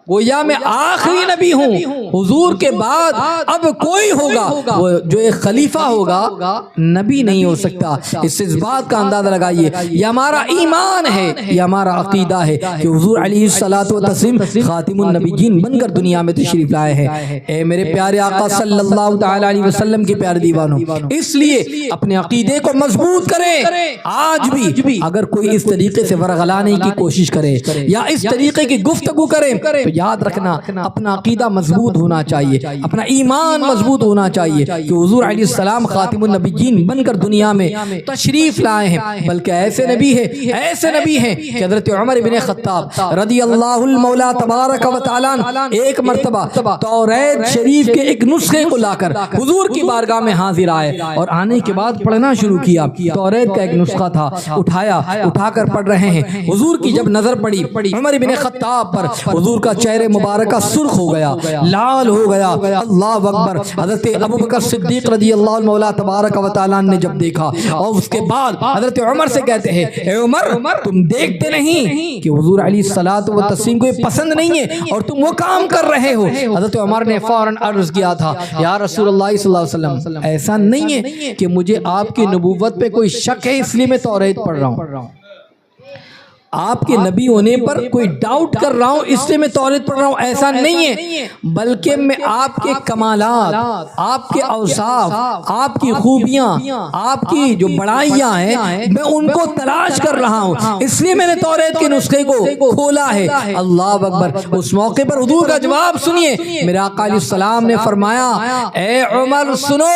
گویا میں آخری نبی ہوں، حضور کے بعد اب کوئی ہوگا وہ جو ایک خلیفہ ہوگا نبی نہیں ہو سکتا۔ اس سے اس بات کا اندازہ لگائیے یہ ہمارا ایمان ہے، یہ ہمارا عقیدہ ہے کہ حضور علیہ الصلوۃ والتسلیم خاتم النبیین بن کر دنیا میں تشریف لائے ہیں۔ اے میرے پیارے آقا صلی اللہ تعالی علیہ وسلم کے پیارے دیوانوں، اس لیے اپنے عقیدے کو مضبوط کریں۔ آج بھی اگر کوئی اس طریقے سے ورغلانے کی کوشش کرے یا اس طریقے کی گفتگو کرے تو یاد رکھنا اپنا عقیدہ مضبوط ہونا چاہیے، اپنا ایمان مضبوط ہونا چاہیے کہ حضور علیہ السلام خاتم النبیین بن کر دنیا میں تشریف لائے ہیں، بلکہ ایسے نبی ہیں کہ حضرت عمر بن خطاب رضی اللہ المولا تبارک و تعالیٰ ایک مرتبہ توریت شریف کے ایک نسخے کو لا کر حضور کی بارگاہ میں حاضر آئے اور آنے کے بعد پڑھنا شروع کیا۔ توریت کا ایک نسخہ تھا، اٹھا کر پڑھ رہے ہیں۔ حضور کی جب نظر پڑی عمر بن خطاب پر، حضور کا چہرے مبارکہ سرخ ہو گیا، لال ہو گیا۔ اللہ اکبر۔ حضرت ابوبکر صدیق رضی اللہ مولا تبارک و تعالیٰ نے جب دیکھا اور اس کے بعد حضرت عمر سے کہتے ہیں اے عمر تم دیکھتے نہیں کہ حضور علیہ الصلوۃ والتسلیم کو یہ پسند نہیں ہے اور تم وہ کام کر رہے ہو؟ حضرت عمر نے فوراً عرض کیا تھا یا رسول اللہ صلی اللہ علیہ وسلم ایسا نہیں ہے کہ مجھے آپ کی نبوت پہ کوئی شک ہے اس لیے میں توریت پڑھ رہا ہوں، آپ کے نبی ہونے پر کوئی ڈاؤٹ کر رہا ہوں اس لیے میں توریت پڑھ رہا ہوں، ایسا نہیں ہے، بلکہ میں آپ کے کمالات، آپ کے اوصاف، آپ کی خوبیاں، آپ کی جو بڑائیاں ہیں میں ان کو تلاش کر رہا ہوں، اس لیے میں نے توریت کے نسخے کو کھولا ہے۔ اللہ اکبر۔ اس موقع پر حضور کا جواب سنیے، میرے آقا علیہ السلام نے فرمایا اے عمر سنو،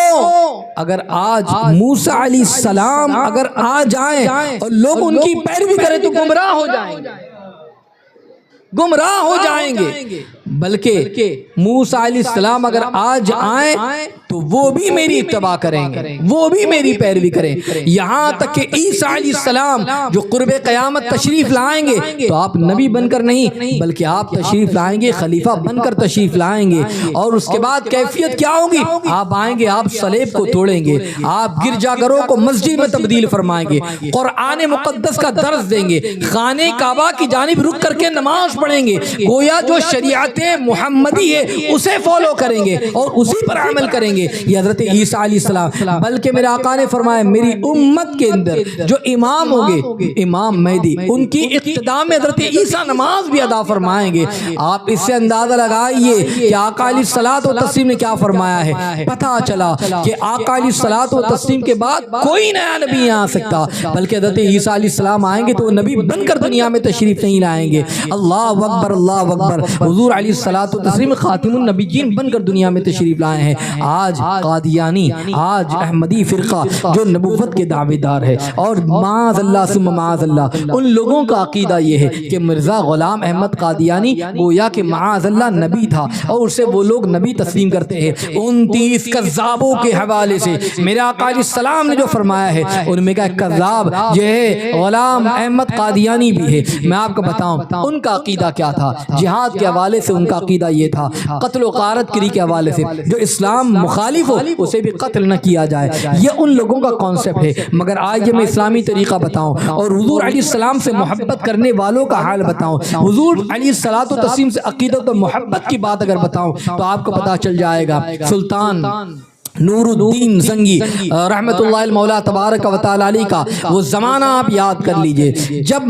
اگر آج موسیٰ علیہ السلام اگر آ جائیں اور لوگ ان کی پیروی کریں تو گمراہ ہو جائیں گے، بلکہ موسیٰ علیہ السلام اگر آج آئیں تو وہ بھی میری اتباع کریں گے، وہ بھی میری پیروی کریں، یہاں تک کہ عیسیٰ علیہ السلام جو قرب قیامت تشریف لائیں گے تو آپ نبی بن کر نہیں بلکہ آپ تشریف لائیں گے خلیفہ بن کر تشریف لائیں گے، اور اس کے بعد کیفیت کیا ہوگی؟ آپ آئیں گے، آپ صلیب کو توڑیں گے، آپ گرجا گھروں کو مسجد میں تبدیل فرمائیں گے، قرآن مقدس کا درس دیں گے، خانہ کعبہ کی جانب رک کر کے نماز پڑھیں گے، گویا جو شریعت شریعت محمدی ہے اسے فالو کریں گے اور اسی پر عمل کریں گے. یہ حضرت عیسیٰ علیہ السلام. بلکہ میرے آقا نے فرمایا میری امت کے اندر جو امام ہوں گے امام مہدی ان کی اقتداء میں حضرت عیسیٰ نماز بھی ادا فرمائیں گے. آپ اس سے اندازہ لگائیے کہ آقا علیہ الصلوۃ والتسلیم نے کیا فرمایا ہے. پتہ چلا کہ آقا علیہ الصلوۃ والتسلیم کے بعد کوئی نیا نبی نہیں آ سکتا بلکہ حضرت عیسیٰ علیہ السلام آئیں گے تو وہ نبی بن کر دنیا میں تشریف نہیں لائیں گے. اللہ اکبر اللہ اکبر. حضور علیہ الصلوۃ والتسلیم خاتم النبیین بن کر دنیا میں تشریف لائے ہیں. آج قادیانی آج احمدی فرقہ جو نبوت کے دعوے دار ہے اور معاذ اللہ ثم معاذ اللہ ان لوگوں کا عقیدہ یہ ہے کہ مرزا غلام احمد قادیانی گویا کہ معاذ اللہ نبی تھا اور اسے وہ لوگ نبی تسلیم کرتے ہیں. 29 کذابوں کے حوالے سے میرے آقا علیہ السلام نے جو فرمایا ہے ان میں کا کذاب یہ ہے غلام احمد قادیانی بھی ہے. میں آپ کو بتاؤں ان کا عقیدہ کیا تھا. جہاد کے حوالے سے ان کا عقیدہ یہ تھا قتل و غارت گری کے حوالے سے جو اسلام مخالف ہو اسے بھی قتل نہ کیا جائے. یہ ان لوگوں کا کانسیپٹ ہے. مگر آج میں اسلامی طریقہ بتاؤں اور حضور علیہ السلام سے محبت کرنے والوں کا حال بتاؤں, حضور علیہ الصلوۃ والتسلیم سے عقیدت و محبت کی بات اگر بتاؤں تو آپ کو پتہ چل جائے گا. سلطان نور الدین زنگی رحمت اللہ المولا تبارک و تعالی علیہ کا وہ زمانہ آپ یاد کر لیجئے جب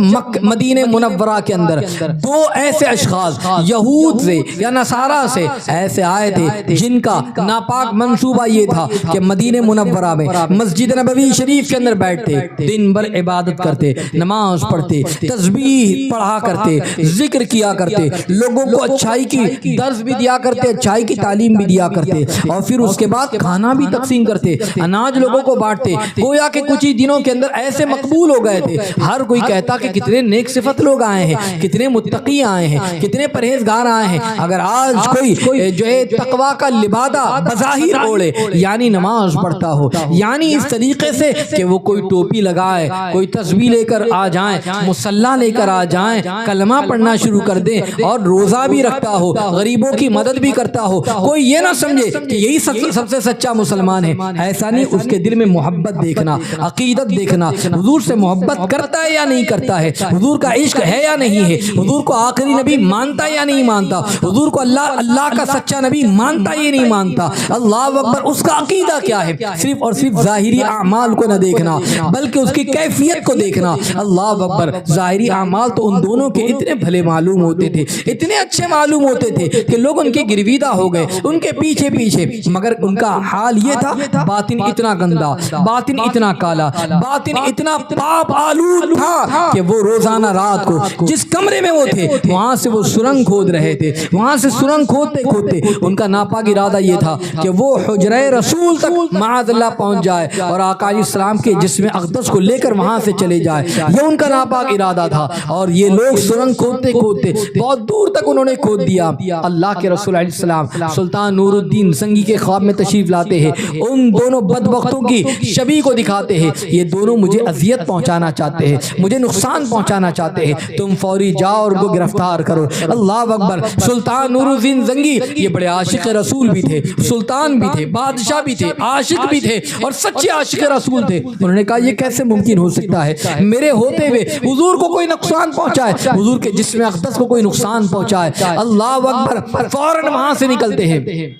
مدینہ منورہ کے اندر دو ایسے اشخاص یہود سے یا نصارہ سے ایسے آئے تھے جن کا ناپاک منصوبہ یہ تھا کہ مدینہ منورہ میں مسجد نبوی شریف کے اندر بیٹھتے دن بھر عبادت کرتے نماز پڑھتے تسبیح پڑھا کرتے ذکر کیا کرتے لوگوں کو اچھائی کی درس بھی دیا کرتے اچھائی کی تعلیم بھی دیا کرتے اور پھر اس کے بعد کھانا بھی تقسیم کرتے اناج لوگوں کو بانٹتے. گویا کہ کچھ ہی دنوں کے اندر ایسے مقبول ہو گئے تھے ہر کوئی کہتا کہ کتنے نیک صفت لوگ آئے ہیں کتنے متقی آئے ہیں کتنے پرہیزگار آئے ہیں. اگر آج کوئی جو ہے تقویٰ کا لبادہ بظاہر اوڑے یعنی نماز پڑھتا ہو یعنی اس طریقے سے کہ وہ کوئی ٹوپی لگائے کوئی تسبیح لے کر آ جائیں مصلی لے کر آ جائیں کلمہ پڑھنا شروع کر دیں اور روزہ بھی رکھتا ہو غریبوں کی مدد بھی کرتا ہو کوئی یہ نہ سمجھے کہ یہی سب سے سچا مسلمان ہے. ایسا نہیں. اس کے دل میں محبت دیکھنا عقیدت دیکھنا حضور سے محبت کرتا ہے یا نہیں کرتا ہے حضور کا عشق ہے یا نہیں ہے حضور کو آخری نبی مانتا یا نہیں مانتا حضور کو اللہ کا سچا نبی مانتا یا نہیں مانتا. اللہ اکبر. اس کا عقیدہ کیا ہے صرف اور صرف ظاہری اعمال کو نہ دیکھنا بلکہ اس کی کیفیت کو دیکھنا. اللہ اکبر. ظاہری اعمال تو ان دونوں کے اتنے بھلے معلوم ہوتے تھے اتنے اچھے معلوم ہوتے تھے کہ لوگ ان کے گرویدہ ہو گئے ان کے پیچھے مگر ان کا حال یہ تھا باطن اتنا گندا باطن اتنا کالا باطن اتنا پاپ آلود تھا کہ وہ روزانہ رات کو جس کمرے میں وہ تھے وہاں سے وہ سرنگ کھود رہے تھے وہاں سے سرنگ کھودتے ان کا ناپاک ارادہ یہ تھا کہ وہ حجرہ رسول تک معاذ اللہ پہنچ جائے اور آقا علیہ السلام کے جسم اقدس کو لے کر وہاں سے چلے جائے. یہ ان کا ناپاک ارادہ تھا اور یہ لوگ سرنگ کھودتے بہت دور تک انہوں نے کھود دیا. اللہ کے رسول علیہ السلام سلطان نور الدین زنگی کے خواب میں تشریف لاتے ہیں ان دونوں بدبختوں کی شبیہ کو دکھاتے ہیں یہ دونوں مجھے اذیت پہنچانا چاہتے ہیں مجھے نقصان پہنچانا چاہتے ہیں تم فوری جاؤ اور کو گرفتار کرو. اللہ اکبر. سلطان نور الدین زنگی یہ بڑے عاشق رسول بھی تھے سلطان بھی تھے بادشاہ بھی تھے عاشق بھی تھے اور سچے عاشق رسول تھے. انہوں نے کہا یہ کیسے ممکن ہو سکتا ہے میرے ہوتے ہوئے حضور کو کوئی نقصان پہنچائے حضور کے جسم اقدس کو کوئی نقصان پہنچائے. اللہ اکبر. فوراً وہاں سے نکلتے ہیں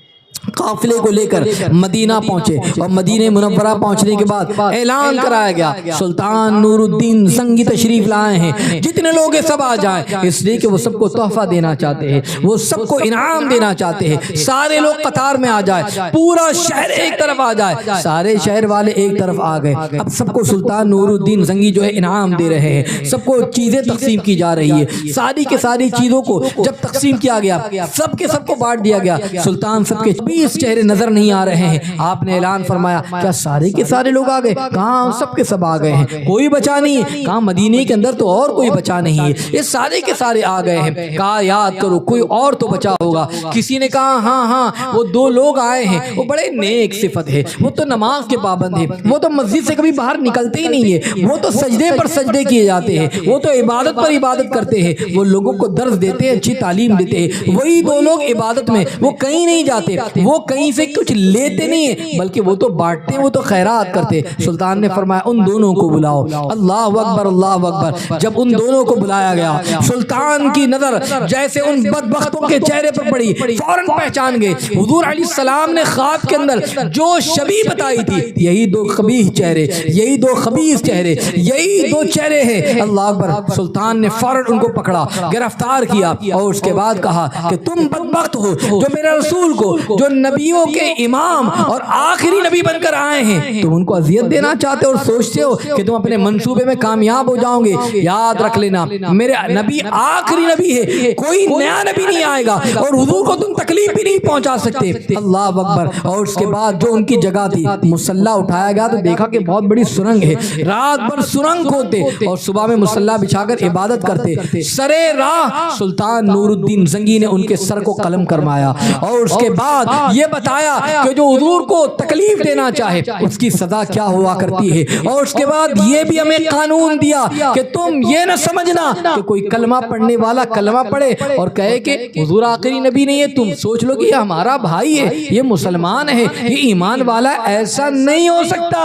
قافلے کو لے کر مدینہ پہنچے اور مدینہ منورہ پہنچنے کے بعد اعلان کرایا گیا سلطان نور الدین زنگی تشریف لائے ہیں جتنے لوگ سب آ جائیں اس لیے کہ وہ سب کو تحفہ دینا چاہتے ہیں وہ سب کو انعام دینا چاہتے ہیں. سارے لوگ قطار میں آ جائے پورا شہر ایک طرف آ جائے سارے شہر والے ایک طرف آ گئے. اب سب کو سلطان نور الدین زنگی جو ہے انعام دے رہے ہیں سب کو چیزیں تقسیم کی جا رہی ہے. ساری کے ساری چیزوں کو جب تقسیم کیا گیا سب کے سب کو بانٹ دیا گیا. سلطان سب کے 20 چہرے نظر نہیں آ رہے ہیں. آپ نے اعلان فرمایا کیا سارے کے سارے لوگ آ گئے؟ کہاں سب کے سب آ گئے ہیں کوئی بچا نہیں ہے. کہاں مدینے کے اندر تو اور کوئی بچا نہیں ہے یہ سارے کے سارے آ گئے ہیں. کہا یاد کرو کوئی اور تو بچا ہوگا. کسی نے کہا ہاں وہ 2 لوگ آئے ہیں وہ بڑے نیک صفت ہے وہ تو نماز کے پابند ہیں وہ تو مسجد سے کبھی باہر نکلتے ہی نہیں ہے وہ تو سجدے پر سجدے کیے جاتے ہیں وہ تو عبادت پر عبادت کرتے ہیں وہ لوگوں کو درس دیتے ہیں اچھی تعلیم دیتے ہیں. وہی 2 لوگ عبادت میں وہ کہیں نہیں جاتے وہ کہیں سے کچھ لیتے نہیں ہیں بلکہ وہ تو بانٹتے، وہ تو خیرات کرتے۔ سلطان نے فرمایا ان دونوں کو بلاؤ۔ اللہ اکبر اللہ اکبر۔ جب ان دونوں کو بلایا گیا، سلطان کی نظر جیسے ان بدبختوں کے چہرے پر پڑی، فوراً پہچان گئے حضور علیہ السلام نے خواب کے اندر جو شبیہ بتائی تھی، یہی دو قبیح چہرے، یہی دو خبیث چہرے، یہی دو چہرے ہیں۔ اللہ اکبر۔ سلطان نے فوراً ان کو پکڑا، گرفتار کیا اور اس کے بعد کہا کہ تم بدبخت ہو جو میرے رسول کو، جو نبیوں کے امام اور آخری نبی بن کر آئے ہیں، تم ان کو اذیت دینا چاہتے ہو اور سوچتے ہو کہ تم اپنے منصوبے میں کامیاب ہو جاؤ گے۔ یاد رکھ لینا میرے نبی آخری نبی ہے، کوئی نیا نبی نہیں آئے گا اور حضور کو تم تکلیف بھی نہیں پہنچا سکتے۔ اللہ اکبر۔ اور اس کے بعد جو ان کی جگہ تھی، مصلی اٹھایا گیا تو دیکھا کہ بہت بڑی سرنگ ہے، رات بھر سرنگ کھودتے اور صبح میں مصلی بچھا کر عبادت کرتے۔ سرے راہ سلطان نور الدین زنگی نے ان کے سر کو قلم کروایا اور اس کے بعد یہ بتایا کہ جو حضور کو تکلیف دینا چاہے اس کی سزا کیا ہوا کرتی ہے، اور اس کے بعد یہ بھی ہمیں قانون دیا کہ تم یہ نہ سمجھنا کہ کوئی کلمہ پڑھنے والا کلمہ پڑھے اور کہے کہ حضور آخری نبی نہیں ہے، تم سوچ لو کہ یہ ہمارا بھائی ہے، یہ مسلمان ہے، یہ ایمان والا ہے۔ ایسا نہیں ہو سکتا۔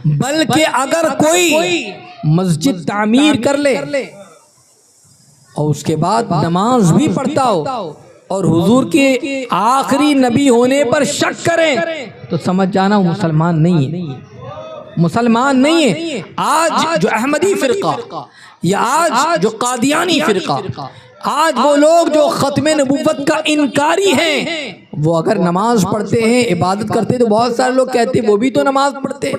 بلکہ اگر کوئی مسجد تعمیر کر لے اور اس کے بعد نماز بھی پڑھتا ہو اور حضور کے آخری نبی ہونے پر شک کریں تو سمجھ جانا وہ مسلمان نہیں ہے، مسلمان نہیں ہے۔ آج جو احمدی فرقہ یا آج جو قادیانی فرقہ، آج وہ لوگ جو ختم نبوت کا انکاری ہیں، وہ اگر نماز پڑھتے ہیں، عبادت کرتے ہیں تو بہت سارے لوگ کہتے ہیں وہ بھی تو نماز پڑھتے،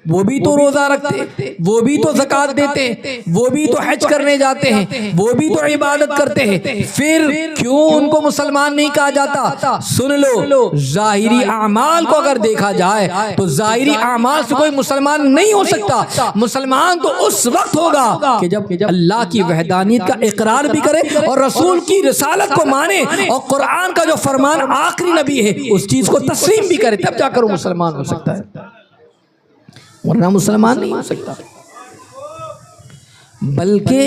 وہ بھی تو روزہ رکھتے، وہ بھی تو زکوٰۃ دیتے، وہ بھی تو حج کرنے جاتے ہیں، وہ بھی تو عبادت کرتے ہیں، پھر کیوں ان کو مسلمان نہیں کہا جاتا؟ سن لو، ظاہری اعمال کو اگر دیکھا جائے تو ظاہری اعمال سے کوئی مسلمان نہیں ہو سکتا۔ مسلمان تو اس وقت ہوگا کہ جب اللہ کی وحدانیت کا اقرار بھی کرے اور رسول کی رسالت کو مانے اور قرآن کا جو فرمان آخری نبی ہے اس چیز کو تسلیم بھی کرے، تب جا کر وہ مسلمان ہو سکتا ہے، ورنہ مسلمان نہیں ہو سکتا۔ بلکہ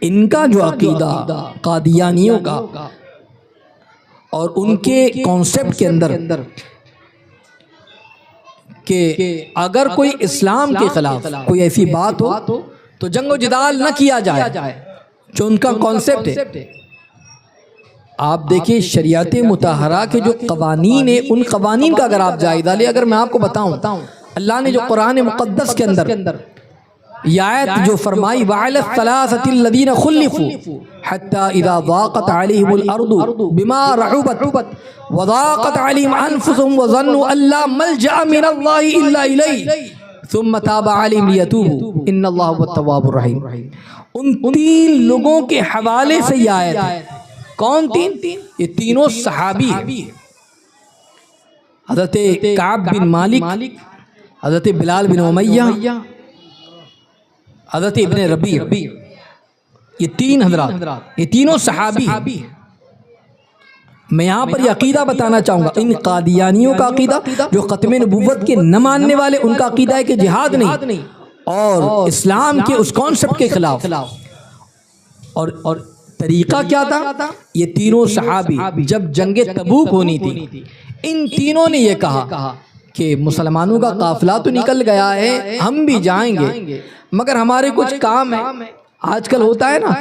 ان کا جو عقیدہ قادیانیوں کا اور ان کے کانسیپٹ کے اندر کہ اگر کوئی اسلام کے خلاف کوئی ایسی بات ہو تو جنگ و جدال نہ کیا جائے، جو ان کا کانسیپٹ ہے۔ آپ دیکھیں شریعت مطہرہ کے جو قوانین ہیں، ان قوانین کا اگر آپ جائزہ لیں، اگر میں آپ کو بتاؤں اللہ نے جو قرآن مقدس کے اندر یہ آیت جو فرمائی وَعَلَى الثَّلَاثَةِ الَّذِينَ خُلِّفُوا حَتَّى إِذَا ضَاقَتْ عَلَيْهِمُ الْأَرْضُ بِمَا رَحُبَتْ وَضَاقَتْ عَلَيْهِمْ أَنفُسُهُمْ وَظَنُّوا أَن لَّا مَلْجَأَ مِنَ اللَّهِ إِلَّا إِلَيْهِ ثُمَّ تَابَ عَلَيْهِمْ لِيَتُوبُوا إِنَّ اللَّهَ هُوَ التَّوَّابُ الرَّحِيمُ۔ ان تین لوگوں کے حوالے سے یہ آیت ہے۔ کون تین؟ یہ تینوں صحابی ہیں، حضرت کعب بن مالک، حضرت بلال بن امیہ، حضرت ابن ربیع، یہ تین حضرات، یہ تینوں صحابی ہیں۔ میں یہاں پر یہ عقیدہ بتانا چاہوں گا، ان قادیانیوں کا عقیدہ جو ختم نبوت کے نہ ماننے والے، ان کا عقیدہ ہے کہ جہاد نہیں اور اسلام کے اس کانسیپٹ کے خلاف، اور طریقہ کیا تھا؟ یہ تینوں صحابی جب جنگ تبوک ہونی تھی، ان تینوں نے یہ کہا کہ مسلمانوں کا قافلہ تو نکل گیا ہے، ہم بھی جائیں گے مگر ہمارے کچھ کام ہیں۔ آج کل ہوتا ہے نا،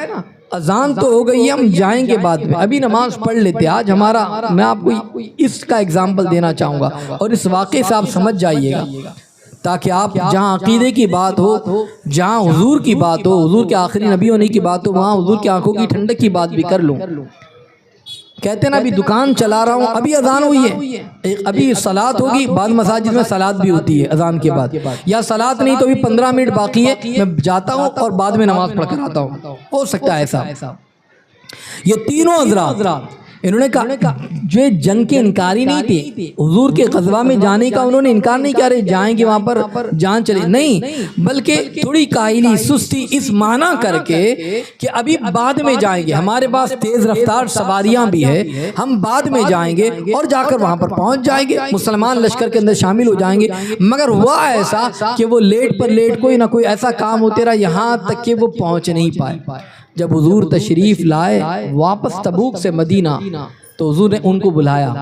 اذان تو ہو گئی ہے، ہم جائیں گے بعد میں، ابھی نماز پڑھ لیتے آج ہمارا۔ میں آپ کو اس کا اگزامپل دینا چاہوں گا اور اس واقعے سے آپ سمجھ جائیے گا، تاکہ آپ جہاں عقیدے کی بات ہو، جہاں حضور کی بات ہو، حضور کے آخری نبی ہونے کی بات ہو، وہاں حضور کی آنکھوں کی ٹھنڈک کی بات بھی کر لوں۔ کہتے ہیں نا ابھی دکان چلا رہا ہوں، ابھی اذان ہوئی ہے، ابھی صلاۃ ہوگی، بعض مساجد میں صلاۃ بھی ہوتی ہے اذان کے بعد، یا صلاۃ نہیں تو ابھی 15 منٹ باقی ہے، میں جاتا ہوں اور بعد میں نماز پڑھ کر آتا ہوں، ہو سکتا ہے ایسا۔ یہ تینوں حضرات انہوں نے کہا جو جنگ کے انکاری نہیں تھے، حضور کے غزوہ میں جانے کا انہوں نے انکار نہیں کیا، رہے جائیں گے وہاں پر جان چلے، نہیں، بلکہ تھوڑی کاہلی سستی اس معنی کر کے کہ ابھی بعد میں جائیں گے، ہمارے پاس تیز رفتار سواریاں بھی ہے، ہم بعد میں جائیں گے اور جا کر وہاں پر پہنچ جائیں گے، مسلمان لشکر کے اندر شامل ہو جائیں گے۔ مگر ہوا ایسا کہ وہ لیٹ پر لیٹ کوئی نہ کوئی ایسا کام ہوتے رہا، یہاں تک کہ وہ پہنچ نہیں پائے۔ جب حضور تشریف لائے واپس تبوک سے مدینہ، تو حضور نے ان کو بلایا،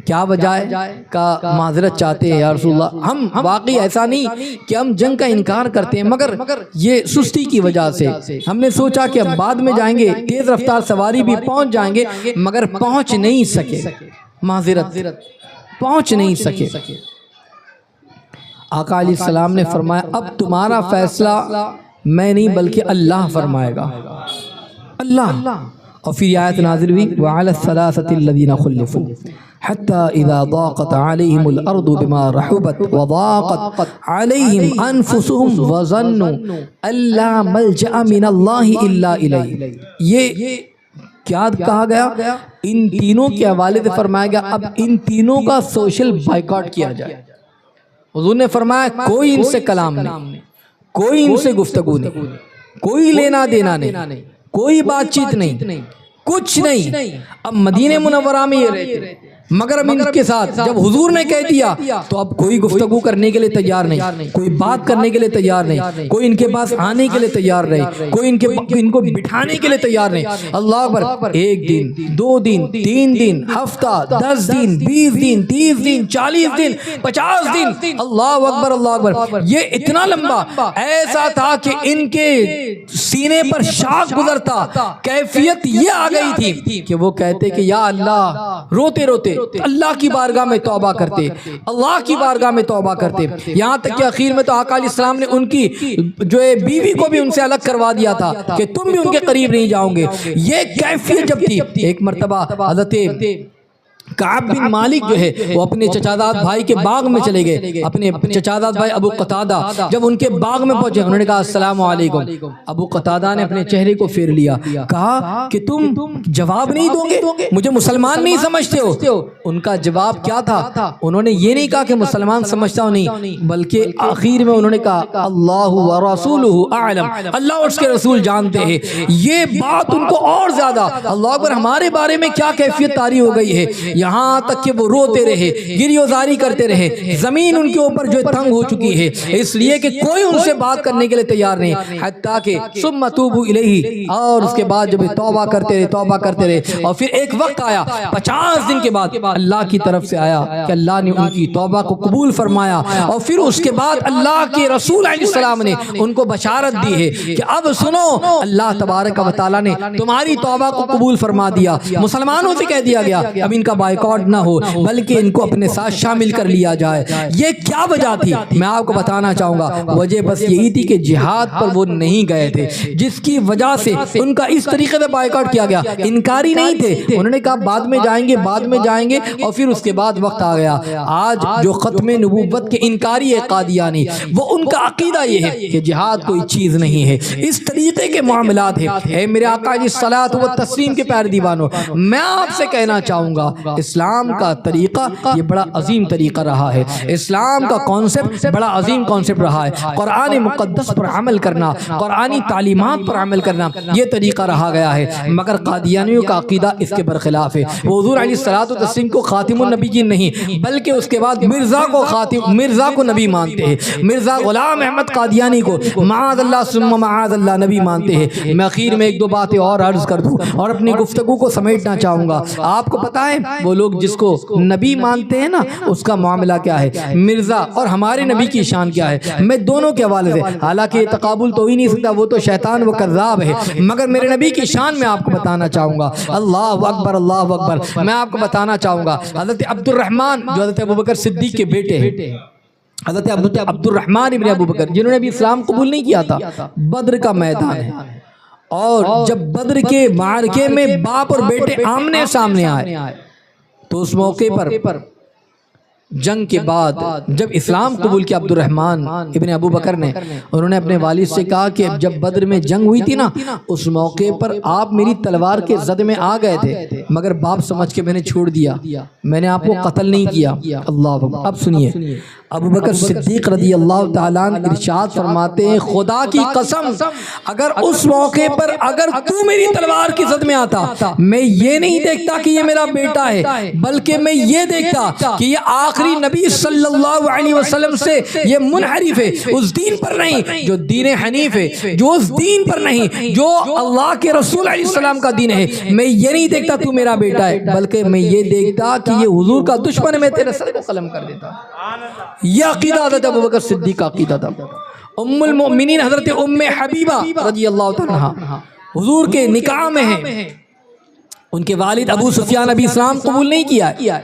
کیا وجہ ہے؟ کہ معذرت چاہتے ہیں یا رسول اللہ، ہم واقعی ایسا نہیں کہ ہم جنگ کا انکار کرتے ہیں، مگر یہ سستی کی وجہ سے ہم نے سوچا کہ ہم بعد میں جائیں گے، تیز رفتار سواری بھی پہنچ جائیں گے، مگر پہنچ نہیں سکے، معذرت پہنچ نہیں سکے۔ آقا علیہ السلام نے فرمایا اب تمہارا فیصلہ میں نہیں بلکہ اللہ فرمائے گا، اللہ۔ اور پھر آیت نازل ہوئی وَعَلَى الثَّلَاثَةِ الَّذِينَ خُلِّفُوا حَتَّى إِذَا ضَاقَتْ عَلَيْهِمُ الْأَرْضُ بِمَا رَحُبَتْ وَضَاقَتْ عَلَيْهِمْ أَنفُسُهُمْ وَظَنُّوا أَن لَّا مَلْجَأَ مِنَ اللَّهِ إِلَّا إِلَيْهِ۔ یہ کیا کہا گیا؟ ان تینوں کے حوالے سے فرمایا گیا اب ان تینوں کا سوشل بائیکاٹ کیا جائے۔ حضور نے فرمایا کوئی ان سے کلام نہیں، کوئی ان سے گفتگو نہیں، کوئی لینا دینا نہیں، کوئی بات چیت نہیں، کچھ نہیں۔ اب مدینہ منورہ میں یہ رہتے، مگر اب ان کے ساتھ جب حضور نے کہہ دیا تو اب کوئی گفتگو کرنے کے لیے تیار نہیں، کوئی بات کرنے کے لیے تیار نہیں، کوئی ان کے پاس آنے کے لیے تیار نہیں، کوئی ان کو بٹھانے کے لیے تیار نہیں۔ اللہ اکبر، 1 دن 2 دن 3 دن، ہفتہ 10 دن 20 دن 30 دن 40 دن 50 دن، اللہ اکبر اللہ اکبر۔ یہ اتنا لمبا ایسا تھا کہ ان کے سینے پر شاخ گزرتا، کیفیت یہ آ گئی تھی کہ وہ کہتے کہ یا اللہ، روتے روتے اللہ کی بارگاہ میں توبہ کرتے، اللہ کی بارگاہ میں توبہ کرتے، یہاں تک کہ آخر میں تو آقا علیہ السلام نے ان کی جو بیوی کو بھی ان سے الگ کروا دیا تھا کہ تم بھی ان کے قریب نہیں جاؤ گے۔ یہ کیفیت جب تھی، ایک مرتبہ حضرت کعب بن مالک جو ہے وہ اپنے چچاداد بھائی کے باغ میں چلے گئے، اپنے چچاداد بھائی ابو قتادہ جب ان کے باغ میں پہنچے انہوں نے کہا السلام علیکم۔ ابو قتادہ نے اپنے چہرے کو پھیر لیا، کہا کہ تم جواب نہیں دو گے، مجھے مسلمان نہیں سمجھتے ہو؟ ان کا جواب کیا تھا؟ انہوں نے یہ نہیں کہا کہ مسلمان سمجھتا ہوں نہیں، بلکہ آخر میں انہوں نے کہا اللہ ورسولہ اعلم، اللہ اور اس کے رسول جانتے ہیں۔ یہ بات ان کو اور زیادہ اللہ اکبر ہمارے بارے میں کیا کیفیت طاری ہو گئی ہے، یہاں تک کہ وہ روتے رہے، گریوزاری کرتے رہے، زمین ان کے اوپر جو تنگ ہو چکی ہے، اس لیے کہ کوئی ان سے بات کرنے کے لیے تیار نہیں، حتیٰ کہ ثم توبوا الیہ، اور اس کے بعد جب توبہ کرتے رہے اور پھر ایک وقت آیا 50 دن کے بعد اللہ کی طرف سے آیا کہ اللہ نے ان کی توبہ کو قبول فرمایا، اور پھر اس کے بعد اللہ کے رسول علیہ السلام نے ان کو بشارت دی ہے کہ اب سنو، اللہ تبارک و تعالیٰ نے تمہاری توبہ کو قبول فرما دیا۔ مسلمانوں سے کہہ دیا گیا اب ان کا بائیکاٹ نہ ہو بلکہ ان کو اپنے ساتھ شامل کر لیا جائے۔ یہ کیا وجہ تھی؟ میں آپ کو بتانا چاہوں گا، وجہ بس یہی تھی کہ جہاد پر وہ نہیں گئے تھے، جس کی وجہ سے ان کا اس طریقے سے بائیکاٹ کیا گیا۔ انکاری نہیں تھے، انہوں نے کہا بعد میں جائیں گے، اور پھر اس کے بعد وقت آ گیا۔ آج جو ختم نبوت کے انکاری ہے قادیانی، وہ ان کا عقیدہ یہ ہے کہ جہاد کوئی چیز نہیں ہے، اس طریقے کے معاملات ہیں۔ اے میرے آقا علیہ الصلوۃ والتسلیم کے پیارے دیوانوں، میں آپ سے کہنا چاہوں گا اسلام کا طریقہ یہ بڑا عظیم طریقہ رہا ہے، اسلام کا کانسیپٹ بڑا عظیم کانسیپٹ رہا ہے۔ قرآن مقدس پر عمل کرنا، قرآنی تعلیمات پر عمل کرنا، یہ طریقہ رہا گیا ہے، مگر قادیانیوں کا عقیدہ اس کے برخلاف ہے۔ وہ حضور علیہ الصلوۃ والتسلیم کو خاتم النبیین نہیں بلکہ اس کے بعد مرزا کو نبی مانتے ہیں، مرزا غلام احمد قادیانی کو معاذ اللہ ثم معاذ اللہ نبی مانتے ہیں۔ میں اخیر میں 1-2 باتیں اور عرض کر دوں اور اپنی گفتگو کو سمیٹنا چاہوں گا۔ آپ کو پتہ ہے وہ لوگ جس کو نبی مانتے ہیں نا، اس کا معاملہ کیا ہے، مرزا اور ہمارے نبی کی شان کیا ہے؟ میں دونوں کے حوالے سے، حالانکہ یہ تقابل تو ہی نہیں سکتا، وہ تو شیطان و کذاب ہے، مگر میرے نبی کی شان میں آپ کو بتانا چاہوں گا۔ اللہ اکبر اللہ اکبر، میں آپ کو بتانا چاہوں گا حضرت عبد الرحمن جو حضرت ابوبکر صدیق کے بیٹے ہیں، حضرت عبد الرحمن ابن ابوبکر جنہوں نے بھی اسلام قبول نہیں کیا تھا، بدر کا میدان ہے، اور جب بدر کے معرکے میں باپ اور بیٹے آمنے سامنے آئے تو اس موقع پر جنگ کے بعد جب اسلام قبول کیا عبد الرحمن ابن ابوبکر نے، انہوں نے اپنے والد سے کہا کہ جب بدر میں جنگ ہوئی تھی نا، اس موقع پر آپ میری تلوار کے زد میں آ گئے تھے، مگر باپ سمجھ کے میں نے چھوڑ دیا، میں نے آپ کو قتل نہیں کیا۔ اللہ اب سنیے، ابو بکر صدیق رضی اللہ تعالیٰ عنہ ارشاد فرماتے ہیں خدا کی قسم اگر اس موقع پر اگر تو میری تلوار کی زد میں آتا میں یہ نہیں دیکھتا کہ یہ میرا بیٹا ہے بلکہ میں یہ دیکھتا کہ یہ آخری نبی صلی اللہ علیہ وسلم سے یہ منحرف ہے اس دین پر نہیں جو دین حنیف ہے جو اس دین پر نہیں جو اللہ کے رسول علیہ السلام کا دین ہے میں یہ نہیں دیکھتا تو میرا بیٹا ہے بلکہ میں یہ دیکھتا کہ یہ حضور کا دشمن ہے میں تیرے سر کو قلم کر دیتا یہ عقیدہ حضرت ابو بکر صدیق کا عقیدہ تھا ام المؤمنین حضرت ام حبیبہ رضی اللہ تعالیٰ عنہا حضور کے نکاح میں ہیں ان کے والد ابو سفیان ابھی اسلام قبول نہیں کیا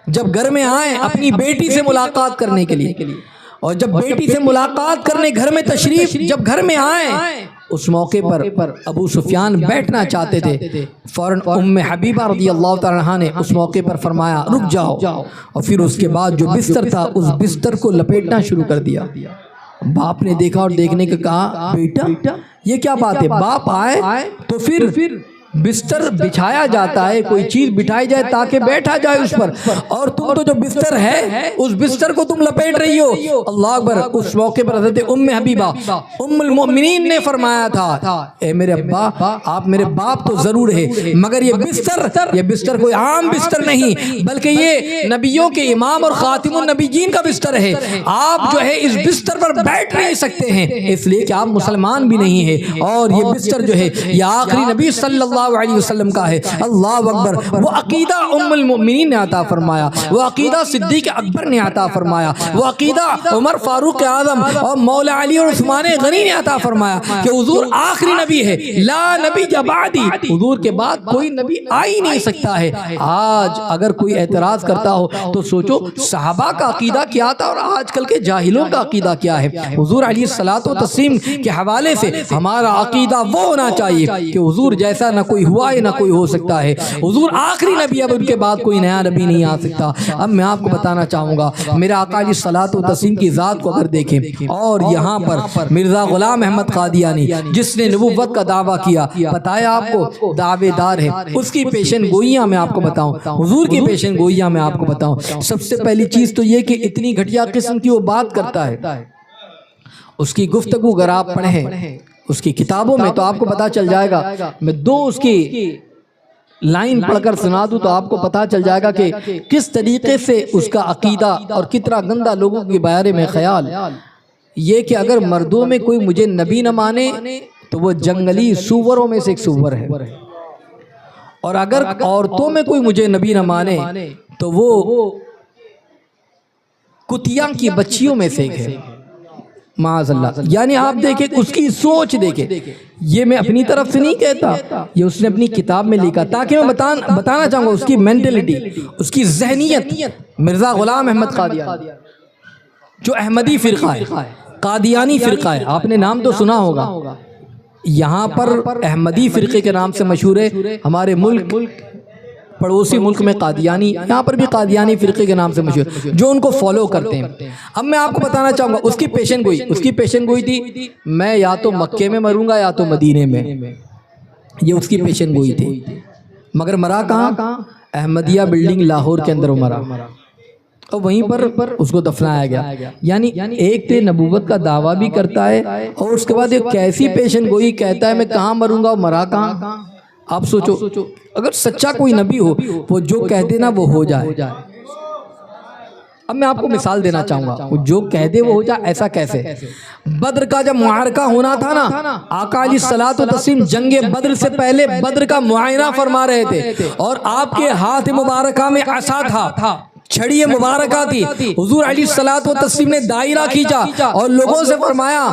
جب گھر میں آئے اپنی بیٹی سے ملاقات کرنے کے لیے اور جب بیٹی سے ملاقات کرنے گھر میں تشریف جب گھر میں آئے اس موقع پر ابو سفیان بیٹھنا چاہتے تھے فوراً ام حبیبہ رضی اللہ تعالیٰ عنہا نے اس موقع پر فرمایا رک جاؤ اور پھر اس کے بعد جو بستر تھا اس بستر کو لپیٹنا شروع کر دیا باپ نے دیکھا اور دیکھنے کے کہا بیٹا یہ کیا بات ہے باپ آئے تو پھر بستر بچھایا جاتا ہے کوئی چیز بٹھائی جائے تاکہ بیٹھا جائے اس پر اور تم تو جو بستر ہے اس بستر کو تم لپیٹ رہی ہو اللہ اکبر اس موقع پر حضرت ام حبیبہ ام المؤمنین نے فرمایا تھا اے میرے ابا آپ میرے باپ تو ضرور ہے مگر یہ بستر کوئی عام بستر نہیں بلکہ یہ نبیوں کے امام اور خاتم النبیین کا بستر ہے آپ جو ہے اس بستر پر بیٹھ نہیں سکتے ہیں اس لیے کہ آپ مسلمان بھی نہیں ہیں اور یہ بستر جو ہے یہ آخری نبی صلی اللہ علیہ وسلم کا ہے اللہ اکبر وہ عقیدہ ام المؤمنین نے عطا فرمایا وہ عقیدہ صدیق اکبر نے عطا فرمایا وہ عقیدہ عمر فاروق اعظم اور مولا علی اور عثمان غنی نے عطا فرمایا کہ حضور آخری نبی ہے لا نبی بعدی حضور کے بعد کوئی نبی آ ہی نہیں سکتا ہے آج اگر کوئی اعتراض کرتا ہو تو سوچو صحابہ کا عقیدہ کیا تھا اور آج کل کے جاہلوں کا عقیدہ کیا ہے حضور علیہ الصلوۃ والتسلیم کے حوالے سے ہمارا عقیدہ وہ ہونا چاہیے کہ حضور جیسا نہ کوئی ہوا ہے نہ کوئی ہو سکتا ہے حضور آخری نبی اب ان کے بعد کوئی نیا نبی نہیں آ سکتا اب میں آپ کو بتانا چاہوں گا میرا آقا علیہ الصلوۃ والتسلیم کی ذات کو اگر دیکھیں اور یہاں پر مرزا غلام احمد قادیانی جس نے نبوت کا دعویٰ کیا بتایا آپ کو دعوے دار ہے اس کی پیشن گوئیاں میں آپ کو بتاؤں حضور کی پیشن گوئیاں میں آپ کو بتاؤں سب سے پہلی چیز تو یہ کہ اتنی گھٹیا قسم کی وہ بات کرتا ہے اس کی گفتگو اگر آپ پڑھیں اس کی کتابوں میں تو آپ کو پتا چل جائے گا میں دو اس کی لائن پڑھ کر سنا دوں تو آپ کو پتا چل جائے گا کہ کس طریقے سے اس کا عقیدہ اور کتنا گندہ لوگوں کے بارے میں خیال یہ کہ اگر مردوں میں کوئی مجھے نبی نہ مانے تو وہ جنگلی سوروں میں سے ایک سور ہے اور اگر عورتوں میں کوئی مجھے نبی نہ مانے تو وہ کتیاں کی بچیوں میں سے ایک ہے معاذ اللہ یعنی آپ دیکھیں اس کی سوچ دیکھیں یہ میں اپنی طرف سے نہیں کہتا یہ اس نے اپنی کتاب میں لکھا تاکہ میں بتانا چاہوں گا اس کی مینٹلٹی اس کی ذہنیت مرزا غلام احمد قادیانی جو احمدی فرقہ ہے قادیانی فرقہ ہے آپ نے نام تو سنا ہوگا یہاں پر احمدی فرقے کے نام سے مشہور ہے ہمارے ملک پڑوسی ملک میں قادیانی یہاں پر بھی قادیانی فرقے کے نام سے مشہور جو ان کو فالو کرتے ہیں اب میں آپ کو بتانا چاہوں گا اس کی پیشن گوئی تھی میں یا تو مکے میں مروں گا یا تو مدینے میں یہ اس کی پیشن گوئی تھی مگر مرا کہاں احمدیہ بلڈنگ لاہور کے اندر مرا اور وہیں پر اس کو دفنایا گیا یعنی ایک تے نبوت کا دعویٰ بھی کرتا ہے اور اس کے بعد ایک کیسی پیشن گوئی کہتا ہے میں کہاں مروں گا اور مرا کہاں آپ سوچو اگر سچا کوئی نبی ہو وہ جو کہہ دے نا وہ ہو جائے اب میں آپ کو مثال دینا چاہوں گا وہ جو کہہ دے وہ ہو جائے ایسا کیسے بدر کا جب معرکہ ہونا تھا نا آقا علیہ الصلوۃ والتسلیم جنگ بدر سے پہلے بدر کا معائنہ فرما رہے تھے اور آپ کے ہاتھ مبارکہ میں عصا تھا چھڑی مبارکہ تھی حضور علیہ الصلوۃ والتسلیم نے دائرہ کھینچا اور لوگوں سے فرمایا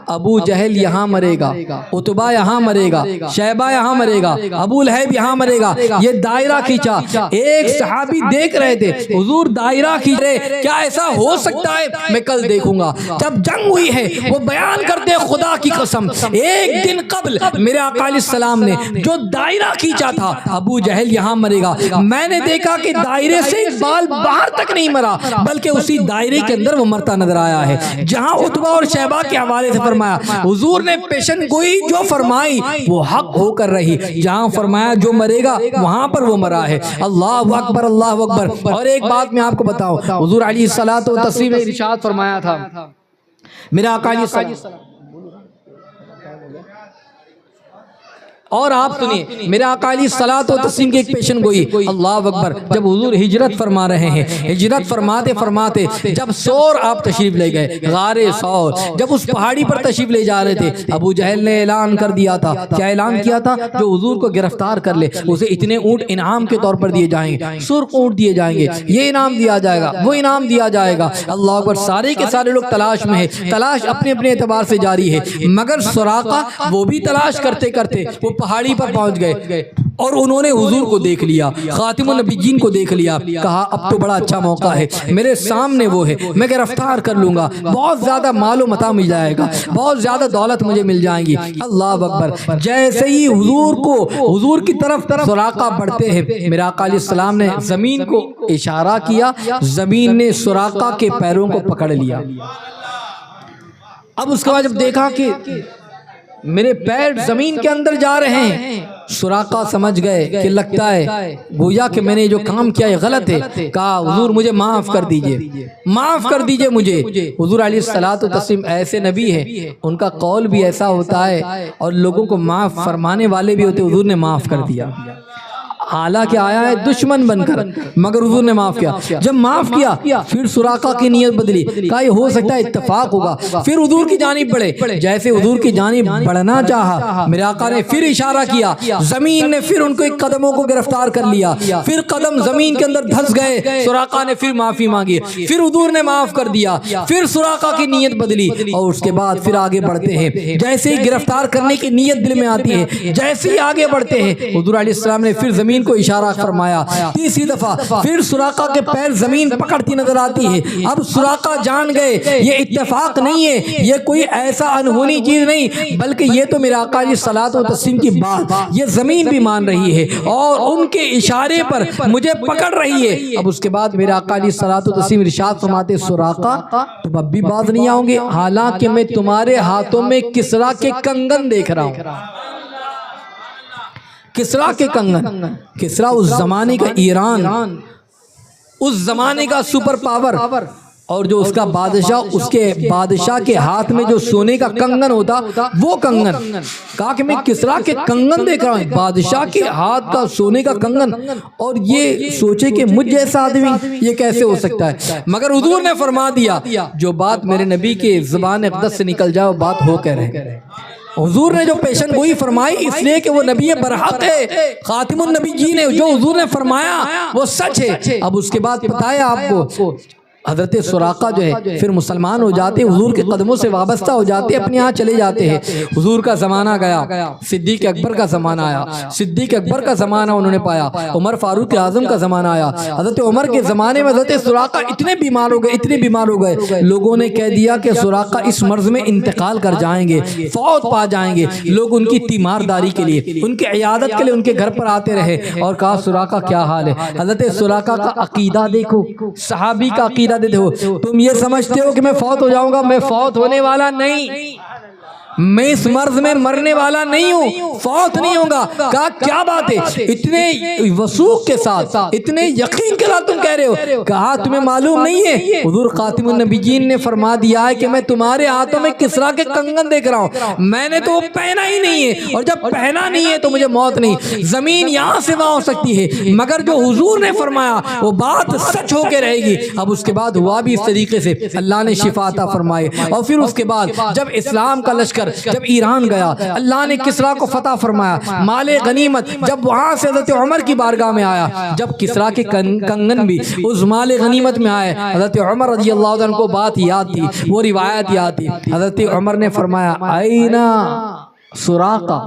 ابو جہل یہاں مرے گا عتبہ یہاں مرے گا شیبہ یہاں مرے گا ابو لہب یہاں مرے گا یہ دائرہ کھینچا ایک صحابی دیکھ رہے تھے حضور دائرہ کھینچ رہے کیا ایسا ہو سکتا ہے میں کل دیکھوں گا جب جنگ ہوئی ہے وہ بیان کرتے خدا کی قسم ایک دن قبل میرے آقا علیہ السلام نے جو دائرہ کھینچا تھا ابو جہل یہاں مرے گا میں نے دیکھا کہ دائرے سے بال باہر تک نہیں مرا بلکہ اسی دائرے کے اندر وہ مرتا نظر آیا ہے۔ جہاں عتبہ اور شیبہ کے حوالے سے فرمایا حضور نے پیشن گوئی جو فرمائی وہ حق ہو کر رہی، جہاں فرمایا جو مرے گا وہاں پر وہ مرا ہے۔ اللہ اکبر اللہ اکبر۔ اور ایک بات میں آپ کو بتاؤں، حضور علیہ الصلوۃ والتسلیم نے ارشاد فرمایا تھا، میرا آقا علیہ السلام، اور آپ سنیے میرے آقا علیہ الصلوۃ والتسلیم کی ایک پیشن گوئی، اللہ اکبر۔ جب حضور ہجرت فرما رہے ہیں، ہجرت فرماتے فرماتے جب سور آپ تشریف لے گئے، غار سور، جب اس پہاڑی پر تشریف لے جا رہے تھے، ابو جہل نے اعلان کر دیا تھا، کیا اعلان کیا تھا؟ جو حضور کو گرفتار کر لے اسے اتنے اونٹ انعام کے طور پر دیے جائیں گے، سرخ اونٹ دیے جائیں گے، یہ انعام دیا جائے گا، وہ انعام دیا جائے گا۔ اللہ اکبر۔ سارے کے سارے لوگ تلاش میں ہیں، تلاش اپنے اپنے اعتبار سے جاری ہے، مگر سراقہ وہ بھی تلاش کرتے کرتے وہ پہاڑی پر پہنچ گئے اور انہوں نے حضور کو دیکھ لیا، خاتم النبیین کو دیکھ لیا، کہا اب تو بڑا اچھا موقع ہے، میرے سامنے وہ ہے، میں گرفتار کر لوں گا، بہت زیادہ مال و متاع مل جائے گا، بہت زیادہ دولت مجھے مل جائیں گی۔ اللہ اکبر۔ جیسے ہی حضور کی طرف سراقہ بڑھتے ہیں، میرے آقا علیہ السلام نے زمین کو اشارہ کیا، زمین نے سراقہ کے پیروں کو پکڑ لیا۔ اب اس کے بعد جب دیکھا کہ میرے پیر زمین کے اندر جا رہے ہیں، سراقہ سمجھ گئے کہ لگتا ہے گویا کہ میں نے جو کام کیا ہے غلط ہے، کہا حضور مجھے معاف کر دیجئے، معاف کر دیجئے مجھے۔ حضور علیہ الصلوۃ والتسلیم ایسے نبی ہیں، ان کا قول بھی ایسا ہوتا ہے اور لوگوں کو معاف فرمانے والے بھی ہوتے، حضور نے معاف کر دیا۔ حالانکہ آیا ہے دشمن بن کر، مگر حضور نے معاف کیا۔ جب معاف کیا پھر سراقہ کی نیت بدلی، کہا یہ ہو سکتا ہے اتفاق ہوگا، پھر حضور کی جانب بڑھے۔ جیسے حضور کی جانب بڑھنا چاہا، میرے آقا نے پھر اشارہ کیا، زمین نے پھر ان کو ایک قدموں کو گرفتار کر لیا، پھر قدم زمین کے اندر دھس گئے، سراقہ نے پھر معافی مانگی، پھر حضور نے معاف کر دیا، پھر سراقہ کی نیت بدلی اور اس کے بعد پھر آگے بڑھتے ہیں۔ جیسے ہی گرفتار کرنے کی نیت دل میں آتی ہے، جیسے ہی آگے بڑھتے ہیں، حضور علیہ السلام نے پھر زمین کو اشارہ فرمایا، تیسری دفعہ پھر سراقہ کے پیر زمین پکڑتی نظر آتی ہے۔ اب سراقہ جان گئے یہ اتفاق نہیں ہے، یہ کوئی ایسا انہونی چیز نہیں، بلکہ یہ تو میرے آقا علیہ الصلوۃ والتسلیم کی بات یہ زمین بھی مان رہی ہے اور ان کے اشارے پر مجھے پکڑ رہی ہے۔ اب اس کے بعد میرے آقا علیہ الصلوۃ والتسلیم ارشاد فرماتے، سراقہ تم اب بھی باز نہیں آؤ گے، حالانکہ میں تمہارے ہاتھوں میں کسریٰ کے کنگن دیکھ رہا ہوں۔ کسریٰ کے کنگن، کسریٰ اس زمانے کا ایران، اس زمانے کا سپر پاور، اور جو اس کا بادشاہ، اس کے بادشاہ کے ہاتھ میں جو سونے کا کنگن ہوتا وہ کنگن، کہا کہ میں کسریٰ کے کنگن دیکھ رہا ہوں، بادشاہ کے ہاتھ کا سونے کا کنگن، اور یہ سوچے کہ مجھ جیسا آدمی یہ کیسے ہو سکتا ہے، مگر حضور نے فرما دیا جو بات میرے نبی کے زبان اقدس سے نکل جائے وہ بات ہو کر رہے۔ حضور نے جو پیشن گوئی فرمائی اس لیے کہ وہ نبی برحق ہے، خاتم النبیین ہے، جو حضور نے فرمایا وہ سچ ہے۔ اب اس کے بعد پتہ ہے آپ کو حضرت سراقہ جو ہے پھر مسلمان ہو جاتے، حضور کے قدموں سے وابستہ ہو جاتے، اپنے یہاں چلے جاتے ہیں۔ حضور کا زمانہ گیا، صدیق اکبر کا زمانہ آیا، صدیق اکبر کا زمانہ انہوں نے پایا، عمر فاروق اعظم کا زمانہ آیا۔ حضرت عمر کے زمانے میں حضرت سراقہ اتنے بیمار ہو گئے، اتنے بیمار ہو گئے، لوگوں نے کہہ دیا کہ سراقہ اس مرض میں انتقال کر جائیں گے، فوت پا جائیں گے۔ لوگ ان کی تیمارداری کے لیے، ان کی عیادت کے لیے ان کے گھر پر آتے رہے اور کہا سراقہ کیا حال ہے؟ حضرت سراقہ کا عقیدہ دیکھو، صحابی کا عقیدہ دیکھو، تم یہ سمجھتے ہو کہ میں فوت ہو جاؤں گا، میں فوت ہونے والا نہیں، میں اس مرض میں مرنے والا نہیں ہوں، فوت نہیں ہوں گا۔ کہا کیا بات ہے؟ اتنے وثوق کے ساتھ، اتنے یقین کے ساتھ تم کہہ رہے ہو؟ کہا تمہیں معلوم نہیں ہے حضور خاتم النبیین نے فرما دیا ہے کہ میں تمہارے ہاتھوں میں کسریٰ کے کنگن دیکھ رہا ہوں، میں نے تو وہ پہنا ہی نہیں ہے، اور جب پہنا نہیں ہے تو مجھے موت نہیں، زمین یہاں سے وہاں ہو سکتی ہے، مگر جو حضور نے فرمایا وہ بات سچ ہو کے رہے گی۔ اب اس کے بعد ہوا بھی اس طریقے سے، اللہ نے شفا عطا فرمائے، اور پھر اس کے بعد جب اسلام کا لشکر جب ایران گیا، اللہ نے کسریٰ کو فتح فرمایا، مال غنیمت جب وہاں سے حضرت عمر کی بارگاہ میں آیا، جب کسریٰ کے کنگن بھی اس مال غنیمت میں آئے، حضرت عمر رضی اللہ عنہ کو بات یاد تھی، وہ روایت یاد تھی، حضرت عمر نے فرمایا اینا سراقہ،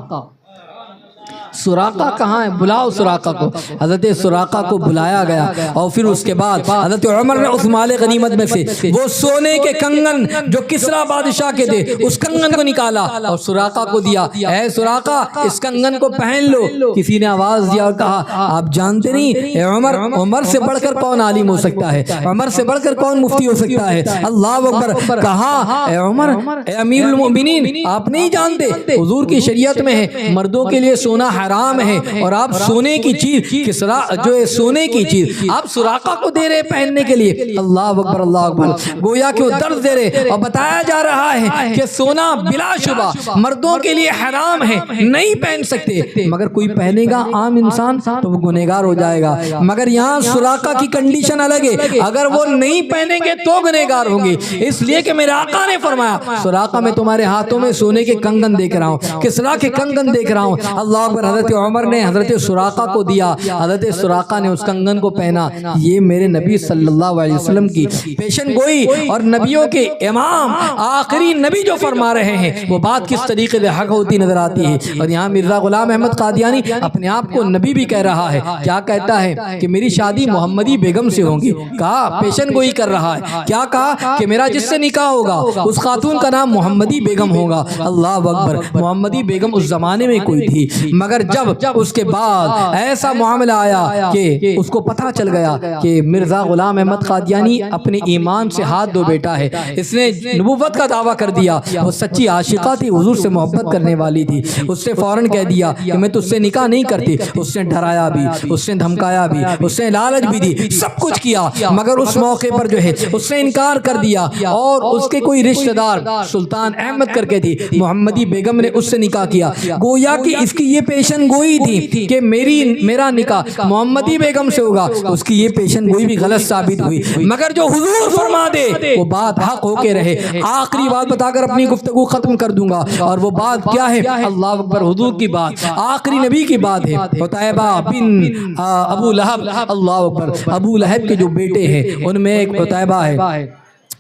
سراقہ کہاں ہے، بلاؤ سراقہ کو۔ حضرت سراقہ کو بلایا گیا اور پھر اس کے بعد حضرت عمر نے اس مال غنیمت میں سے وہ سونے کے کنگن جو کسرا بادشاہ کے تھے اس کنگن کو نکالا اور سراقہ کو دیا، اے سراقہ اس کنگن کو پہن لو۔ کسی نے آواز دیا اور کہا آپ جانتے نہیں اے عمر، عمر سے بڑھ کر کون عالم ہو سکتا ہے، عمر سے بڑھ کر کون مفتی ہو سکتا ہے، اللہ اکبر۔ کہا اے عمر، اے امیر المؤمنین، آپ نہیں جانتے حضور کی شریعت میں ہے مردوں کے لیے سونا حرام ہے، اور آپ سونے کی چیز کسرا جو ہے سونے کی چیز آپ سراقہ کو دے رہے پہننے کے لیے، اللہ اکبر اللہ اکبر۔ گویا کہ وہ درس دے رہے اور بتایا جا رہا ہے کہ سونا بلا شبہ مردوں کے لیے حرام ہے، نہیں پہن سکتے، مگر کوئی پہنے گا عام انسان تو وہ گنہگار ہو جائے گا۔ مگر یہاں سراقہ کی کنڈیشن الگ ہے، اگر وہ نہیں پہنیں گے تو گنہگار ہوں گے، اس لیے کہ میرے آقا نے فرمایا سراقہ میں تمہارے ہاتھوں میں سونے کے کنگن دیکھ رہا ہوں، کسرا کے کنگن دیکھ رہا ہوں، اللہ اکبر۔ حضرت عمر نے حضرت سراقہ کو دیا، حضرت سراقہ نے اس کنگن کو پہنا۔ یہ میرے نبی صلی اللہ علیہ وسلم کی پیشن گوئی اور نبیوں کے امام آخری نبی جو فرما رہے ہیں وہ بات کس طریقے سے حق ہوتی نظر آتی ہے۔ اور یہاں مرزا غلام احمد قادیانی اپنے آپ کو نبی بھی کہہ رہا ہے، کیا کہتا ہے کہ میری شادی محمدی بیگم سے ہوگی، کہا پیشن گوئی کر رہا ہے، کیا کہا کہ میرا جس سے نکاح ہوگا اس خاتون کا نام محمدی بیگم ہوگا، اللہ اکبر۔ محمدی بیگم اس زمانے میں کوئی تھی، مگر جب اس کے بعد ایسا معاملہ آیا کہ اس کو پتہ چل گیا کہ مرزا غلام احمد قادیانی اپنے ایمان سے ہاتھ دھو بیٹا ہے، اس نے نبوت کا دعویٰ کر دیا، وہ سچی عاشقہ تھی، حضور سے محبت کرنے والی تھی، اس سے فوراً کہہ دیا کہ میں تجھ سے نکاح نہیں کرتی۔ اس نے ڈرایا بھی، اس نے دھمکایا بھی، اس نے لالچ بھی دی، سب کچھ کیا، مگر اس موقع پر جو ہے اس نے انکار کر دیا، اور اس کے کوئی رشتہ دار سلطان احمد کر کے تھی، محمدی بیگم نے اس سے نکاح کیا۔ گویا کہ اس کی یہ پیشن گوئی تھی کہ میرا نکاح محمدی بیگم سے ہوگا، اس کی یہ پیشن گوئی بھی غلط ثابت ہوئی، مگر جو حضور فرما دے وہ بات حق ہو کے رہے۔ آخری بات بتا کر اپنی گفتگو ختم کر دوں گا، اور وہ بات کیا ہے، اللہ اکبر، حضور کی بات، آخری نبی کی بات ہے۔ عتیبہ بن ابو لہب، اللہ اکبر، ابو لہب کے جو بیٹے ہیں ان میں ایک عتیبہ ہے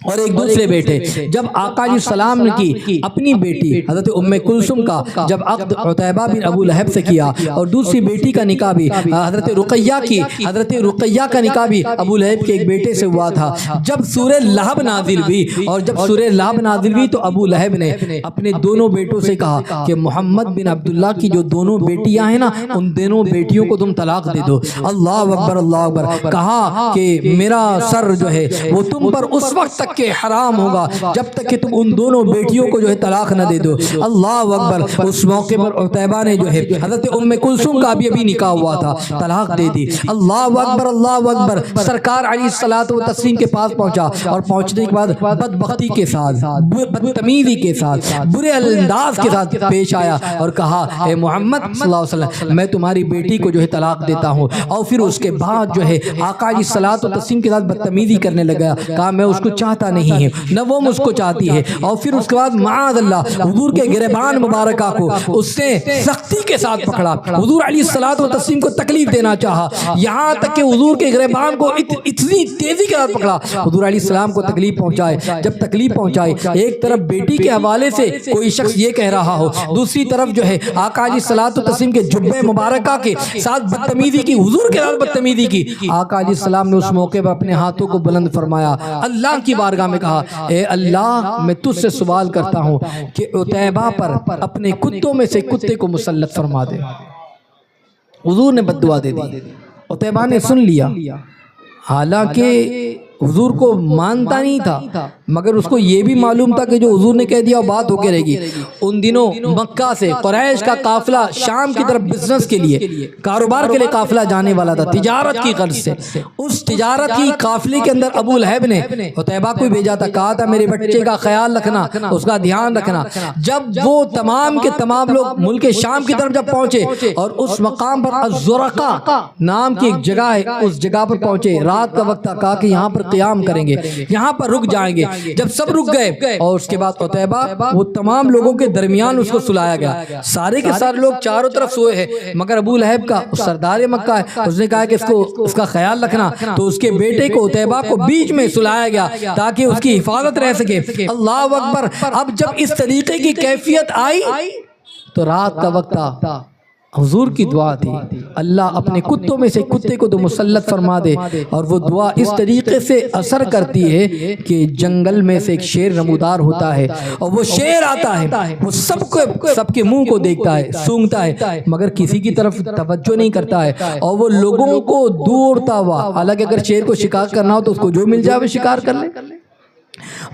اور ایک دوسرے بیٹے۔ جب آقا علیہ السلام نے کی اپنی بیٹی حضرت ام کلثوم کا جب عقد عتیبہ بن ابو لہب سے کیا، اور دوسری بیٹی کا نکاح بھی حضرت رقیہ کی، حضرت رقیہ کا نکاح بھی ابو لہب کے ایک بیٹے سے ہوا تھا۔ جب سورہ لہب نازل ہوئی، اور جب سورہ لہب نازل ہوئی تو ابو لہب نے اپنے دونوں بیٹوں سے کہا کہ محمد بن عبداللہ کی جو دونوں بیٹیاں ہیں نا، ان دونوں بیٹیوں کو تم طلاق دے دو، اللہ اکبر اللہ اکبر۔ کہا کہ میرا سر جو ہے وہ تم پر اس وقت تک کہ حرام ہوگا جب تک کہ تم ان دونوں بیٹیوں کو جو ہے طلاق نہ دے دو، اللہ اکبر۔ اس موقع پر عتیبہ نے جو ہے حضرت ام کلثوم کا ابھی نکاح ہوا تھا، طلاق دے دی، اللہ اکبر اللہ اکبر۔ سرکار علیہ الصلوۃ والتسلیم کے پاس پہنچا، اور پہنچنے کے بعد بدبختی کے ساتھ، بدتمیزی کے ساتھ، برے انداز کے ساتھ پیش آیا اور کہا اے محمد صلی اللہ علیہ وسلم، میں تمہاری بیٹی کو جو ہے طلاق دیتا ہوں۔ اور پھر اس کے بعد جو ہے آقا علیہ الصلوۃ والتسلیم کے ساتھ بدتمیزی کرنے لگا، کہا میں اس کو چاہتا نہیں ہے، نہ وہ مجھ کو چاہتی ہے۔ اور پھر اس کے بعد معاذ اللہ حضور کے گریبان مبارکہ کو اس نے سختی کے ساتھ پکڑا، حضور علیہ الصلوۃ والتسلیم کو تکلیف دینا چاہا، یہاں تک کہ حضور کے گریبان کو اتنی تیزی کے ساتھ پکڑا حضور علیہ السلام کو تکلیف پہنچائے۔ جب تکلیف پہنچائی، ایک طرف بیٹی کے حوالے سے کوئی شخص یہ کہہ رہا ہو، دوسری طرف جو ہے آقا علیہ الصلوۃ والتسلیم کے جبے مبارکہ کے ساتھ بدتمیزی کی، حضور کے ساتھ بدتمیزی کی، آقا علیہ السلام نے اس موقع پر اپنے ہاتھوں کو بلند فرمایا، اللہ کی بارگاہ میں کہا اے اللہ، میں تجھ سے سوال کرتا ہوں کہ عتیبہ پر اپنے کتوں میں سے کتے کو مسلط فرما دے۔ حضور نے بد دعا دے دی، عتیبہ نے سن لیا، حالانکہ حضور کو مانتا نہیں تھا، مگر اس کو یہ بھی معلوم تھا کہ جو حضور نے کہہ دیا وہ بات ہو کے رہے گی۔ ان دنوں مکہ سے قریش کا قافلہ شام کی طرف بزنس کے لیے، کاروبار کے لیے قافلہ جانے والا تھا، تجارت کی غرض سے۔ اس تجارت کی قافلے کے اندر ابو لہب نے عتیبہ کو بھیجا تھا، کہا تھا میرے بچے کا خیال رکھنا، اس کا دھیان رکھنا۔ جب وہ تمام کے تمام لوگ ملک شام کی طرف جب پہنچے اور اس مقام پر الزرقہ نام کی ایک جگہ ہے، اس جگہ پر پہنچے، رات کا وقت تھا، کہا کہ یہاں پر قیام کریں گے، یہاں پر رک جائیں گے۔ جب سب رک گئے اور اس کے بعد عتیبہ وہ تمام لوگوں کے درمیان اس کو سلایا گیا، سارے کے سارے لوگ چاروں طرف سوئے ہیں، مگر ابو لہب کا سردار مکہ ہے، اس نے کہا کہ اس کا خیال رکھنا، تو اس کے بیٹے کو عتیبہ کو بیچ میں سلایا گیا تاکہ اس کی حفاظت رہ سکے، اللہ اکبر۔ اب جب اس طریقے کی کیفیت آئی تو رات کا وقت تھا، حضور کی دعا تھی اللہ اپنے کتوں میں سے کتے کو تو مسلط فرما دے، اور وہ دعا اس طریقے سے اثر کرتی ہے کہ جنگل میں سے ایک شیر نمودار ہوتا ہے، اور وہ شیر آتا ہے، وہ سب کے منہ کو دیکھتا ہے، سونگتا ہے، مگر کسی کی طرف توجہ نہیں کرتا ہے، اور وہ لوگوں کو دوڑتا ہوا، حالانکہ اگر شیر کو شکار کرنا ہو تو اس کو جو مل جائے وہ شکار کر لے،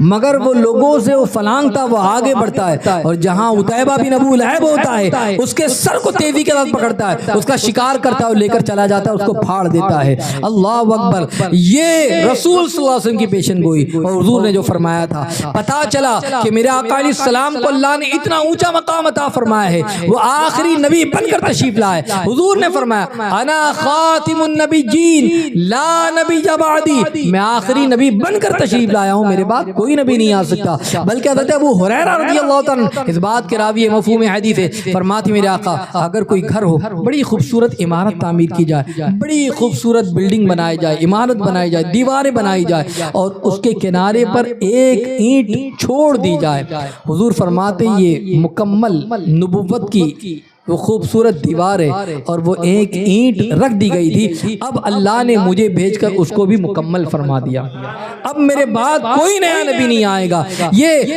مگر وہ لوگوں سے وہ فلانگتا وہ آگے بڑھتا ہے، اور جہاں عتیبہ بن ابو لہب ہوتا ہے اس کے سر کو تیزی کے ساتھ پکڑتا ہے، اس کا شکار کرتا ہے اور لے کر چلا جاتا ہے، اس کو پھاڑ دیتا ہے۔ اللہ اکبر! یہ رسول صلی اللہ علیہ وسلم کی پیشن گوئی، اور حضور نے جو فرمایا تھا، پتا چلا کہ میرے آقا علیہ السلام کو اللہ نے اتنا اونچا مقام عطا فرمایا ہے، وہ آخری نبی بن کر تشریف لائے۔ حضور نے فرمایا انا خاتم النبیین لا نبی بعدی، میں آخری نبی بن کر تشریف لایا ہوں، میرے بعد کوئی نبی نہیں آ سکتا۔ بلکہ حضرت ابو ہریرہ رضی اللہ تعالیٰ اس بات کے راوی مفہوم حدیث ہے، فرماتے میرے آقا اگر کوئی گھر ہو، بڑی خوبصورت عمارت تعمیر کی جائے، بڑی خوبصورت بلڈنگ بنائی جائے، عمارت بنائی جائے، دیواریں بنائی جائے، اور اس کے کنارے پر ایک اینٹ چھوڑ دی جائے، حضور فرماتے یہ مکمل نبوت کی وہ خوبصورت دیوار ہے، اور وہ ایک اینٹ رکھ دی گئی تھی، اب اللہ نے مجھے بھیج کر اس کو بھی مکمل فرما دیا، اب میرے بعد کوئی نیا نبی نہیں آئے گا۔ یہ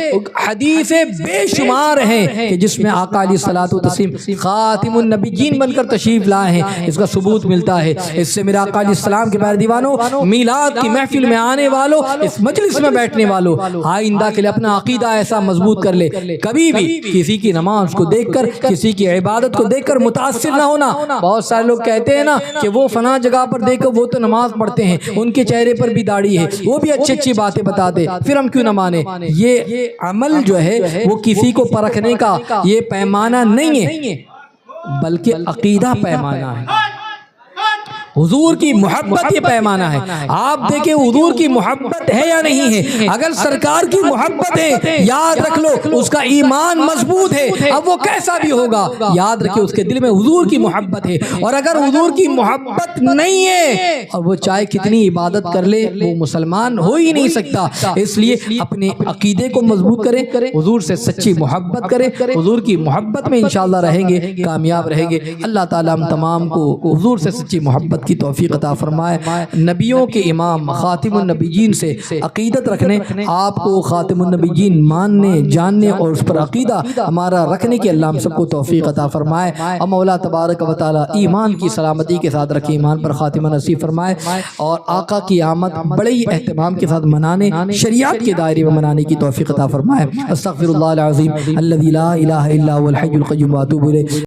حدیثیں بے شمار ہیں کہ جس میں آقا علیہ الصلوۃ والتسلیم خاتم النبیین بن کر تشریف لائے ہیں، اس کا ثبوت ملتا ہے۔ اس سے میرے آقا علیہ السلام کے پیارے دیوانوں، میلاد کی محفل میں آنے والوں، اس مجلس میں بیٹھنے والوں، آئندہ کے لیے اپنا عقیدہ ایسا مضبوط کر لے، کبھی بھی کسی کی نماز کو دیکھ کر، کسی کی عبادت کو دیکھ کر متاثر نہ ہونا۔ بہت سارے لوگ کہتے ہیں نا کہ وہ فلاں جگہ پر دیکھو وہ تو نماز پڑھتے ہیں، ان کے چہرے پر بھی داڑھی ہے، وہ بھی اچھی اچھی باتیں بتاتے، پھر ہم کیوں نہ مانے؟ یہ عمل جو ہے وہ کسی کو پرکھنے کا یہ پیمانہ نہیں ہے، بلکہ عقیدہ پیمانہ ہے، حضور کی محبت یہ پیمانہ ہے۔ آپ دیکھیں حضور کی محبت ہے یا نہیں ہے، اگر سرکار کی محبت ہے یاد رکھ لو اس کا ایمان مضبوط ہے، اب وہ کیسا بھی ہوگا یاد رکھیں اس کے دل میں حضور کی محبت ہے، اور اگر حضور کی محبت نہیں ہے اور وہ چاہے کتنی عبادت کر لے وہ مسلمان ہو ہی نہیں سکتا۔ اس لیے اپنے عقیدے کو مضبوط کریں، حضور سے سچی محبت کریں، حضور کی محبت میں انشاءاللہ رہیں گے، کامیاب رہیں گے۔ اللہ تعالیٰ ہم تمام کو حضور سے سچی محبت کی توفیق عطا فرمائے، نبیوں کے امام خاتم النبیین سے عقیدت رکھنے، آپ کو خاتم النبیین ماننے جاننے اور اس پر عقیدہ ہمارا رکھنے کی اللہ ہم سب کو توفیق عطا فرمائے، اور مولا تبارک و تعالی ایمان کی سلامتی کے ساتھ رکھے، ایمان پر خاتمہ نصیب فرمائے، اور آقا کی آمد بڑے ہی اہتمام کے ساتھ منانے، شریعت کے دائرے میں منانے کی توفیق عطا فرمائے۔ استغفر اللہ العظیم الذی لا الہ الا هو الحی القیوم واتوب الیہ۔